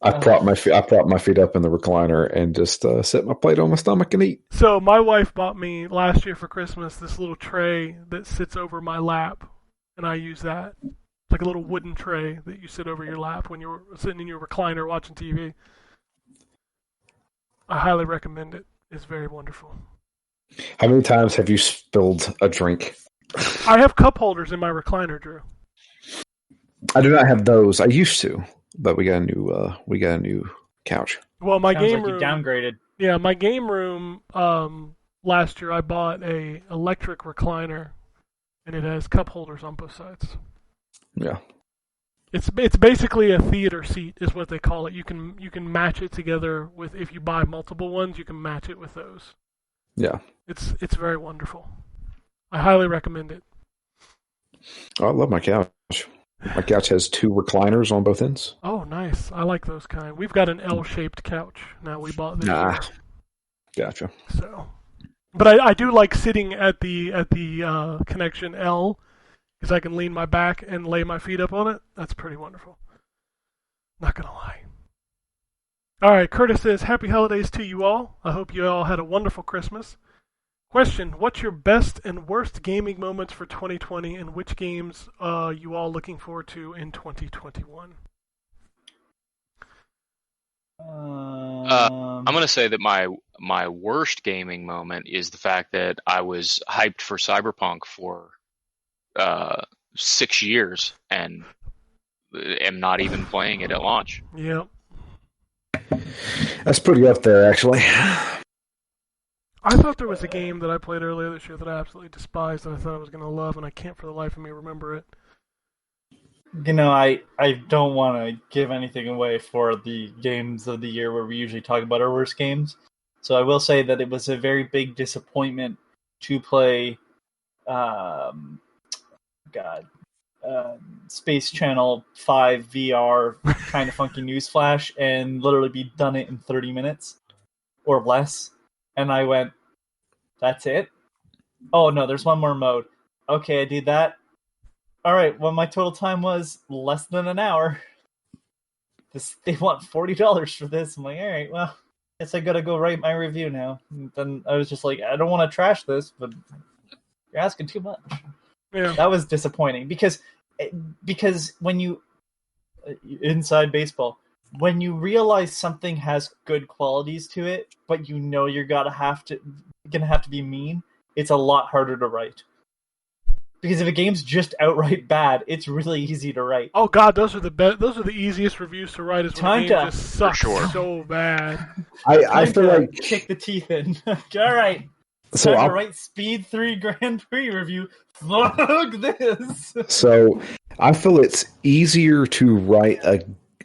I prop my feet up in the recliner and just set my plate on my stomach and eat. So my wife bought me last year for Christmas this little tray that sits over my lap, and I use that. It's like a little wooden tray that you sit over your lap when you're sitting in your recliner watching TV. I highly recommend it. It's very wonderful. How many times have you spilled a drink? I have cup holders in my recliner, Drew. I do not have those. I used to, but we got a new couch. Well, my Sounds game like you room. downgraded. Yeah, my game room. Last year I bought a electric recliner, and it has cup holders on both sides. Yeah. It's basically a theater seat, is what they call it. You can match it together with, if you buy multiple ones, you can match it with those. Yeah. It's very wonderful. I highly recommend it. Oh, I love my couch. My couch has two recliners on both ends. Oh, nice. I like those kind. We've got an L-shaped couch now. We bought this year. Gotcha. So, but I do like sitting at the connection L, because I can lean my back and lay my feet up on it. That's pretty wonderful. Not gonna lie. All right, Curtis says, happy holidays to you all. I hope you all had a wonderful Christmas. Question, what's your best and worst gaming moments for 2020, and which games you all looking forward to in 2021? I'm going to say that my worst gaming moment is the fact that I was hyped for Cyberpunk for 6 years and am not even playing it at launch. Yep. That's pretty up there, actually. I thought there was a game that I played earlier this year that I absolutely despised that I thought I was going to love, and I can't for the life of me remember it. I don't want to give anything away for the games of the year where we usually talk about our worst games. So I will say that it was a very big disappointment to play Space Channel 5 VR kind of funky newsflash and literally be done it in 30 minutes or less. And I went, that's it? Oh no, there's one more mode. Okay, I did that. Alright, well my total time was less than an hour. They want $40 for this. I'm like, alright, well, guess I gotta go write my review now. And then I was just like, I don't want to trash this, but you're asking too much. Yeah. That was disappointing because when you inside baseball, when you realize something has good qualities to it, but you know you're gonna have to be mean, it's a lot harder to write. Because if a game's just outright bad, it's really easy to write. Oh god, those are the easiest reviews to write. Is when Time a game to- just sucks sure. so bad. I Time feel to like kick the teeth in. All right, so. time to I'll, write Speed 3 Grand Prix review. Fuck this. So I feel it's easier to write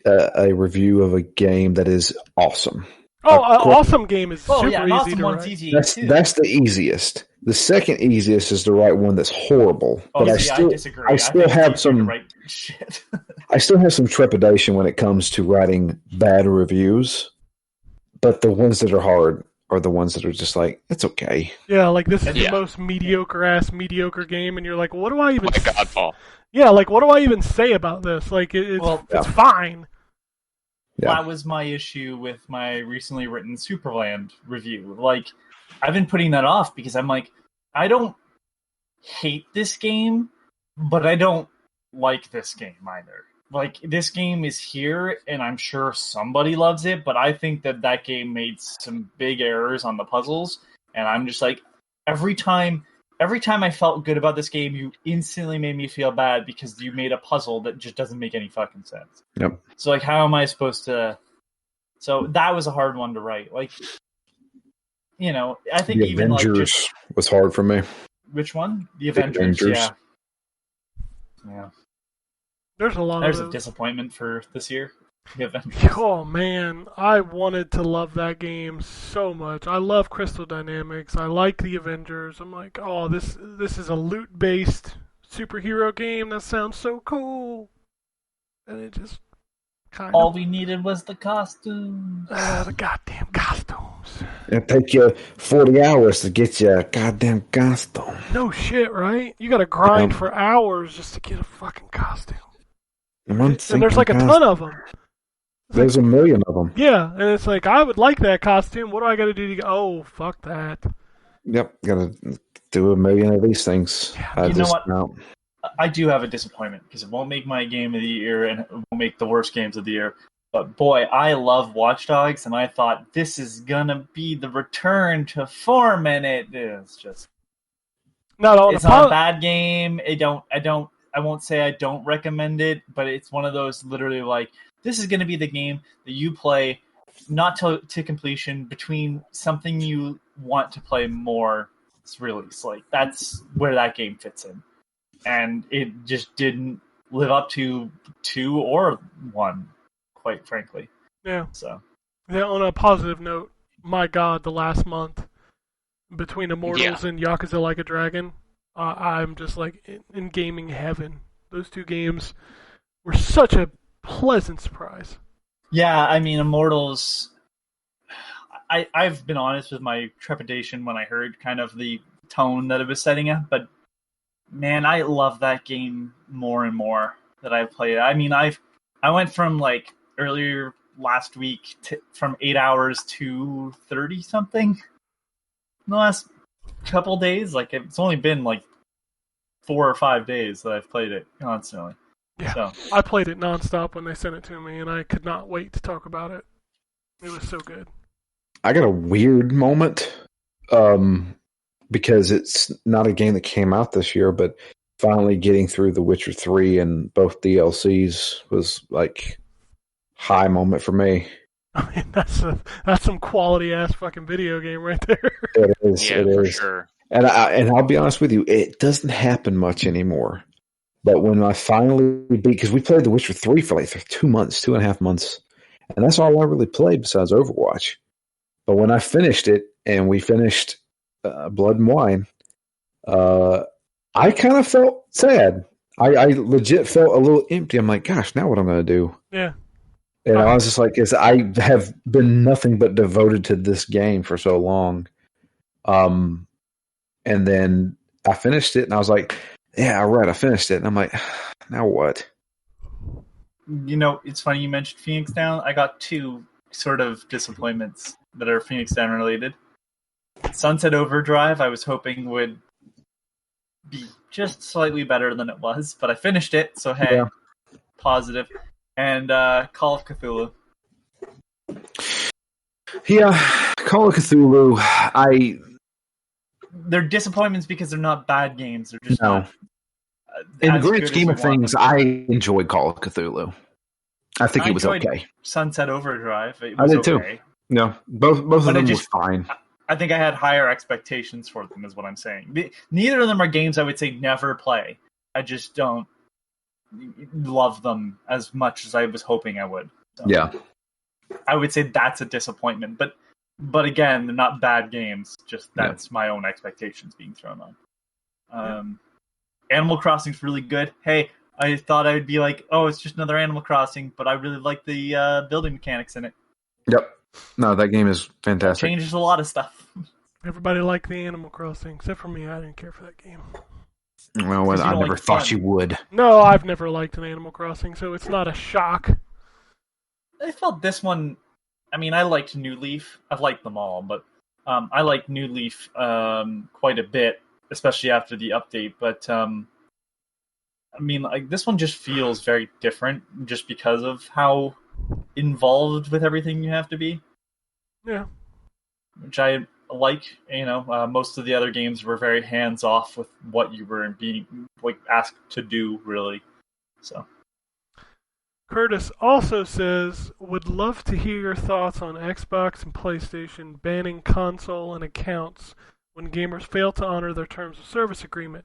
a review of a game that is awesome. Oh, an awesome game is Oh super yeah, an easy awesome to one's write. easy That's too. that's the easiest. The second easiest is to write one that's horrible. Oh, But see, I disagree. I still think it's have easier to some write shit. I still have some trepidation when it comes to writing bad reviews. But the ones that are hard are the ones that are just like, it's okay. Yeah, like this is Yeah. the most mediocre game, and you're like, what do I even? My God, Paul. Yeah, like what do I even say about this? Like it's Well, it's yeah. fine. Yeah. That was my issue with my recently written Superland review. Like, I've been putting that off because I'm like, I don't hate this game, but I don't like this game either. Like, this game is here, and I'm sure somebody loves it, but I think that game made some big errors on the puzzles, and I'm just like, every time I felt good about this game, you instantly made me feel bad because you made a puzzle that just doesn't make any fucking sense. Yep. So, like, how am I supposed to... So, that was a hard one to write. Like, you know, I think The even, like, Avengers just... was hard for me. Which one? The The Avengers, Avengers. yeah. Yeah. There's a lot There's of a those. disappointment for this year. The Avengers. Oh man, I wanted to love that game so much. I love Crystal Dynamics. I like the Avengers. I'm like, oh, this is a loot-based superhero game. That sounds so cool. And it just kind All of we needed was the costume. the goddamn costumes. It'll take you 40 hours to get you a goddamn costume. No shit, right? You got to grind Yeah. for hours just to get a fucking costume. One And there's like a single ton costume. of them. There's a million of them. Yeah, and it's like I would like that costume. What do I got to do to go? Oh, fuck that. Yep, gotta do a million of these things. I You know just, what? no. I do have a disappointment because it won't make my game of the year and it won't make the worst games of the year. But boy, I love Watch Dogs, and I thought this is gonna be the return to form, and it is just. Not on It's a not a bad game. I won't say I don't recommend it, but it's one of those literally like this is gonna be the game that you play not to completion between something you want to play more. It's release like that's where that game fits in. And it just didn't live up to 2 or 1, quite frankly. Yeah. So Yeah, on a positive note, my god, the last month between Immortals and Yakuza Like a Dragon, I'm just like in gaming heaven. Those two games were such a pleasant surprise. yeah, I mean, Immortals. I've been honest with my trepidation when I heard kind of the tone that it was setting up, but man, I love that game more and more that I've played. I mean, I went from like earlier last week from 8 hours to 30 something in the last couple days. Like it's only been like 4 or 5 days that I've played it constantly. Yeah. So I played it nonstop when they sent it to me, and I could not wait to talk about it. It was so good. I got a weird moment because it's not a game that came out this year, but finally getting through The Witcher 3 and both DLCs was like high moment for me. I mean, that's some quality ass fucking video game right there. It is. Yeah, it for is. sure. And I'll be honest with you, it doesn't happen much anymore. But when I finally beat, because we played The Witcher 3 for like 2 months, 2.5 months, and that's all I really played besides Overwatch. But when I finished it, and we finished Blood and Wine, I kind of felt sad. I legit felt a little empty. I'm like, gosh, now what am I going to do? Yeah. And I was just like, I have been nothing but devoted to this game for so long. And then I finished it, and I was like, yeah, all right, I finished it. And I'm like, now what? you know, it's funny you mentioned Phoenix Down. I got 2 sort of disappointments that are Phoenix Down related. Sunset Overdrive, I was hoping would be just slightly better than it was, but I finished it, so hey, Yeah. positive. And Call of Cthulhu. Yeah, Call of Cthulhu. They're disappointments because they're not bad games. They're just No. not. In the as grand good as scheme you of want things, them to be. I enjoyed Call of Cthulhu. I think it was enjoyed okay. Sunset Overdrive. It I was did too. okay. No, both of But them were fine. I think I had higher expectations for them, is what I'm saying. Neither of them are games I would say never play. I just don't love them as much as I was hoping I would. So Yeah. I would say that's a disappointment. But again, they're not bad games. Just that's my own expectations being thrown on. Animal Crossing's really good. Hey, I thought I would be like, oh, it's just another Animal Crossing, but I really like the building mechanics in it. Yep. No, that game is fantastic. Changes a lot of stuff. Everybody liked the Animal Crossing, except for me. I didn't care for that game. Well, you I don't never like thought fun. you would. No, I've never liked an Animal Crossing, so it's not a shock. I felt this one. I mean, I liked New Leaf. I've liked them all, but I liked New Leaf quite a bit, especially after the update. But I mean, like this one just feels very different, just because of how involved with everything you have to be. Yeah. Which I like. You know, most of the other games were very hands off with what you were being asked to do, really. So. Curtis also says, would love to hear your thoughts on Xbox and PlayStation banning console and accounts when gamers fail to honor their terms of service agreement.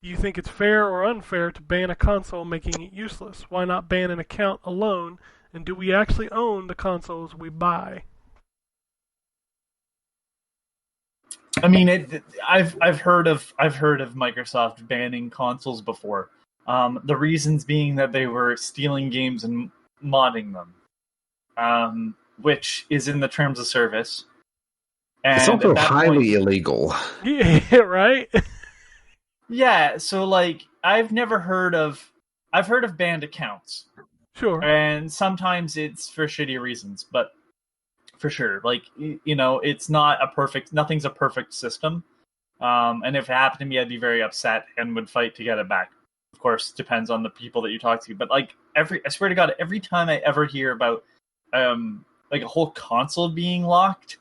Do you think it's fair or unfair to ban a console, making it useless? Why not ban an account alone? And do we actually own the consoles we buy? I mean, I've heard of Microsoft banning consoles before. The reasons being that they were stealing games and modding them, which is in the terms of service. And It's also at that highly point- illegal. Yeah, right? Yeah, so like I've heard of banned accounts, Sure. and sometimes it's for shitty reasons, but for sure, like you know, it's not nothing's a perfect system. And if it happened to me, I'd be very upset and would fight to get it back. Of course, depends on the people that you talk to, but like I swear to God, every time I ever hear about like a whole console being locked,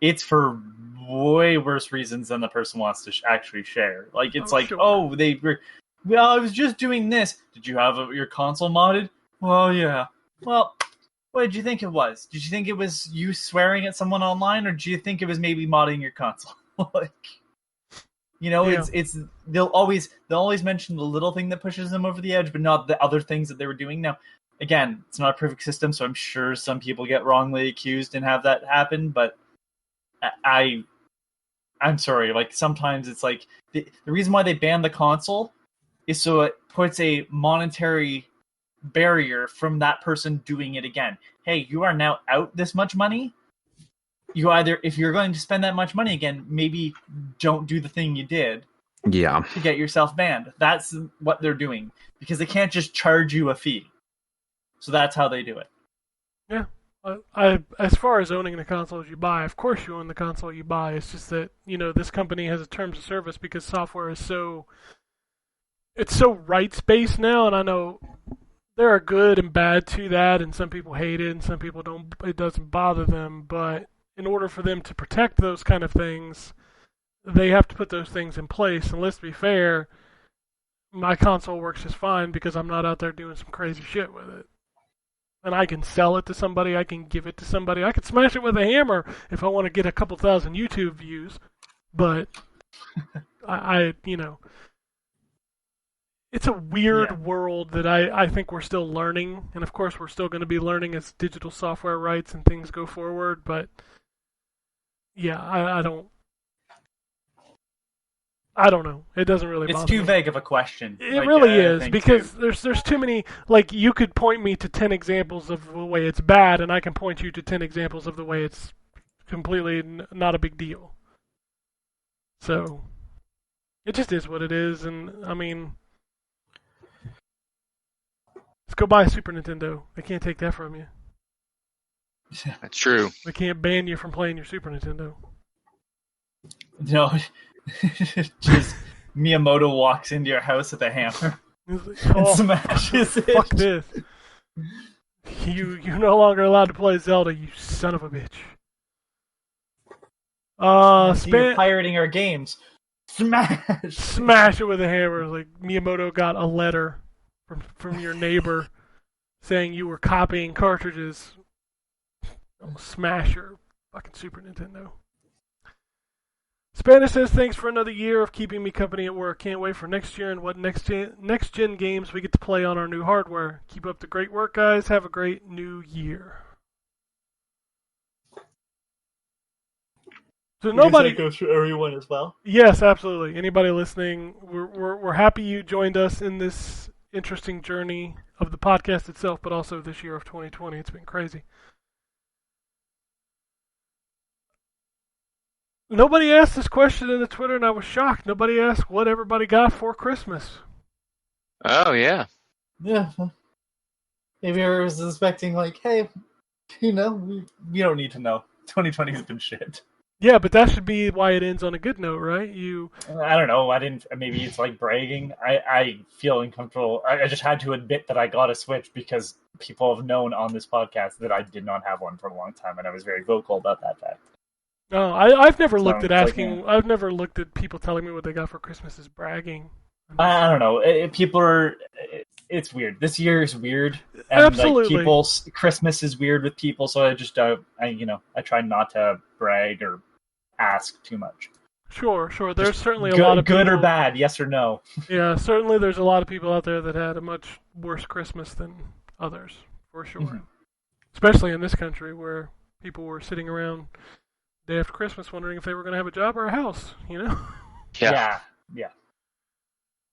it's for way worse reasons than the person wants to actually share. Like it's Oh, sure. well, I was just doing this. Did you have your console modded? Well, yeah. Well, what did you think it was? Did you think it was you swearing at someone online, or do you think it was maybe modding your console? Like, you know, Yeah. it's they'll always mention the little thing that pushes them over the edge, but not the other things that they were doing. Now, again, it's not a perfect system, so I'm sure some people get wrongly accused and have that happen, but I'm sorry, like sometimes it's like the reason why they banned the console is so it puts a monetary barrier from that person doing it again. Hey, you are now out this much money. You either, if you're going to spend that much money again, maybe don't do the thing you did Yeah. to get yourself banned. That's what they're doing, because they can't just charge you a fee. So that's how they do it. Yeah. As far as owning the consoles you buy, of course you own the console you buy. It's just that, you know, this company has a terms of service because software is so rights-based now, and I know there are good and bad to that, and some people hate it, and some people don't. It doesn't bother them, but in order for them to protect those kind of things, they have to put those things in place. And let's be fair, my console works just fine because I'm not out there doing some crazy shit with it. And I can sell it to somebody, I can give it to somebody, I can smash it with a hammer if I want to get a couple thousand YouTube views. But I you know, it's a weird world that I think we're still learning, and of course we're still going to be learning as digital software rights and things go forward, but yeah, I don't know. It doesn't really It's bother too me. vague of a question. It Like, really I is, think, because too. there's too many, like, you could point me to 10 examples of the way it's bad, and I can point you to 10 examples of the way it's completely not a big deal. So, it just is what it is, and, I mean, let's go buy a Super Nintendo. They can't take that from you. That's true. They can't ban you from playing your Super Nintendo. No, just Miyamoto walks into your house with a hammer It's like, and oh, smashes it. fuck this. You're no longer allowed to play Zelda, you son of a bitch. You're pirating our games. Smash! Smash it with a hammer. Like Miyamoto got a letter from your neighbor saying you were copying cartridges. Smash your fucking Super Nintendo. Spanish says, thanks for another year of keeping me company at work. Can't wait for next year and what next gen games we get to play on our new hardware. Keep up the great work, guys. Have a great new year. So nobody goes for everyone as well. Yes, absolutely. Anybody listening, we're happy you joined us in this interesting journey of the podcast itself, but also this year of 2020. It's been crazy. Nobody asked this question in the Twitter, and I was shocked. Nobody asked what everybody got for Christmas. Oh, yeah. Yeah. Maybe I was expecting, like, hey, we don't need to know. 2020 has been shit. Yeah, but that should be why it ends on a good note, right? I don't know. Maybe it's like bragging. I feel uncomfortable. I just had to admit that I got a Switch because people have known on this podcast that I did not have one for a long time, and I was very vocal about that fact. No, I've never looked at asking. Like, I've never looked at people telling me what they got for Christmas as bragging. I don't know. People are. It's weird. This year is weird. And Absolutely. Like Christmas is weird with people. So I just I try not to brag or ask too much. Sure. There's certainly a lot of good people, or bad, yes or no. Yeah, certainly there's a lot of people out there that had a much worse Christmas than others, for sure. Mm-hmm. Especially in this country where people were sitting around day after Christmas wondering if they were going to have a job or a house, Yeah.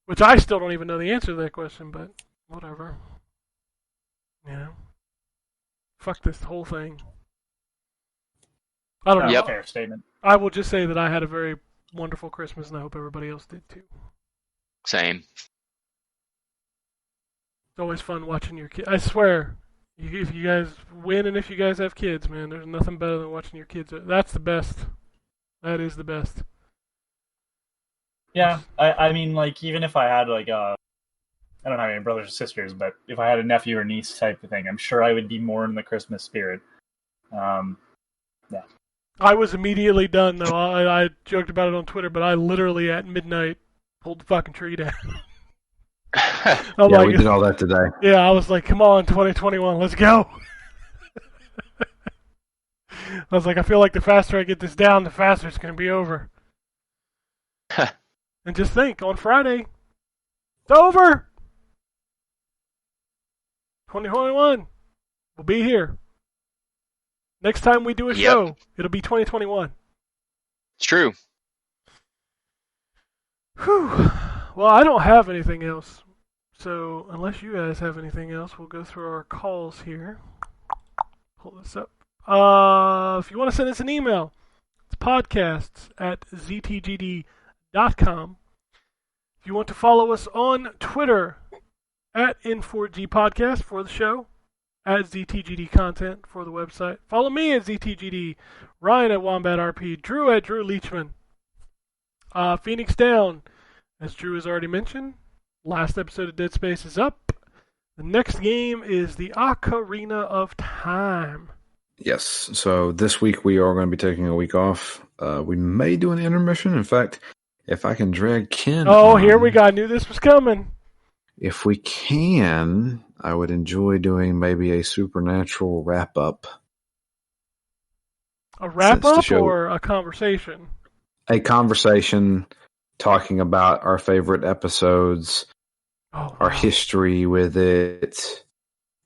Which I still don't even know the answer to that question, but whatever. Fuck this whole thing. I don't know. Yep. Fair statement. I will just say that I had a very wonderful Christmas, and I hope everybody else did too. Same. It's always fun watching your kids. I swear, if you guys win and if you guys have kids, man, there's nothing better than watching your kids. That's the best. That is the best. Yeah, I mean, like, even if I had, like, I don't have any brothers or sisters, but if I had a nephew or niece type of thing, I'm sure I would be more in the Christmas spirit. Yeah. I was immediately done, though. I joked about it on Twitter, but I literally, at midnight, pulled the fucking tree down. We did all that today. Yeah, I was like, come on, 2021, let's go. I was like, I feel like the faster I get this down, the faster it's going to be over. And just think, on Friday, it's over. 2021, we'll be here. Next time we do a show, it'll be 2021. It's true. Whew. Well, I don't have anything else. So, unless you guys have anything else, we'll go through our calls here. Pull this up. If you want to send us an email, it's podcasts@ztgd.com. If you want to follow us on Twitter, @N4G Podcast for the show, @ZTGD Content for the website. Follow me at ZTGD, Ryan at WombatRP, Drew at Drew Leachman. Phoenix Down, as Drew has already mentioned, last episode of Dead Space is up. The next game is the Ocarina of Time. Yes, so this week we are going to be taking a week off. We may do an intermission. In fact, if I can drag Ken here we go. I knew this was coming. If we can, I would enjoy doing maybe a Supernatural wrap-up. A wrap-up or a conversation? A conversation talking about our favorite episodes, our history with it,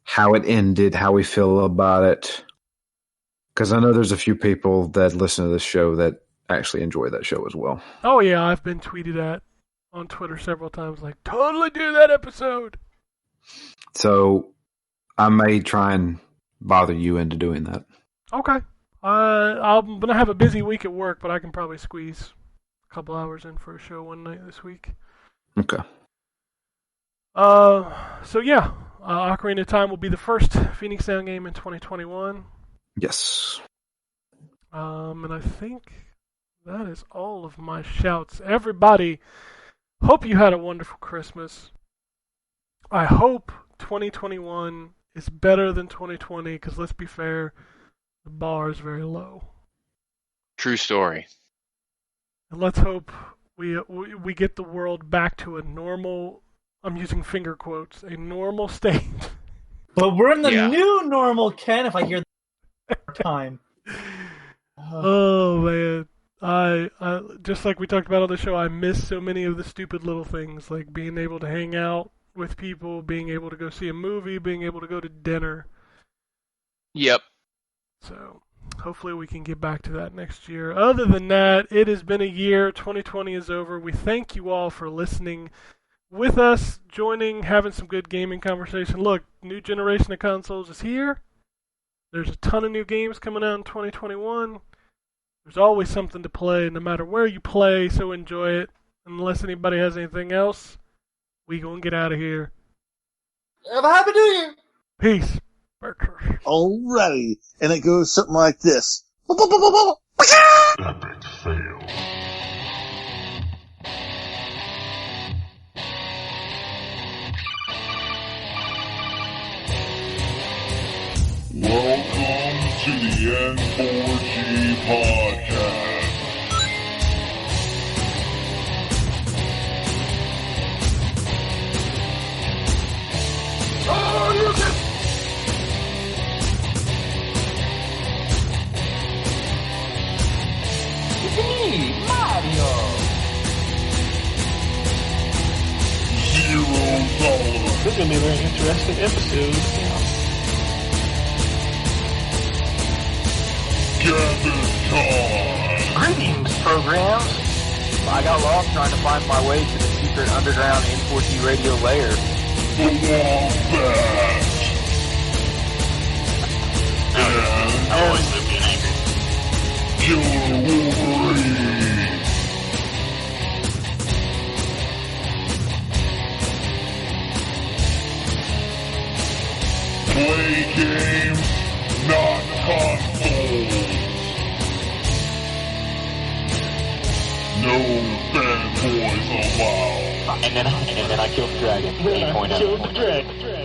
how it ended, how we feel about it. Because I know there's a few people that listen to this show that actually enjoy that show as well. Oh, yeah, I've been tweeted at on Twitter several times, like, totally do that episode. So I may try and bother you into doing that. Okay. I'm going to have a busy week at work, but I can probably squeeze a couple hours in for a show one night this week. Okay. So yeah, Ocarina of Time will be the first Phoenix Down game in 2021. Yes. And I think that is all of my shouts. Everybody, hope you had a wonderful Christmas. I hope 2021 is better than 2020, because let's be fair, the bar is very low. True story. And let's hope we get the world back to a normal, I'm using finger quotes, a normal state. But we're in the Yeah. new normal, Ken, if I hear that time. Oh, man. I just like we talked about on the show, I miss so many of the stupid little things, like being able to hang out with people, being able to go see a movie, being able to go to dinner. Yep. So hopefully we can get back to that next year. Other than that, it has been a year. 2020 is over. We thank you all for listening with us, joining, having some good gaming conversation. Look, new generation of consoles is here. There's a ton of new games coming out in 2021. There's always something to play, no matter where you play, so enjoy it. Unless anybody has anything else, we gonna get out of here. Have a happy new year! Peace. Alrighty. And it goes something like this. Epic fail. Welcome to the N4G podcast. $0. This is going to be a very interesting episode. Gavin Con. Greetings, programs. I got lost trying to find my way to the secret underground N4G Radio lair. The Wombat. And I always live being angry. Killer Wolverine. Play games, not consoles. No fanboys allowed. And then I killed the dragon. 8.0. Killed the dragon.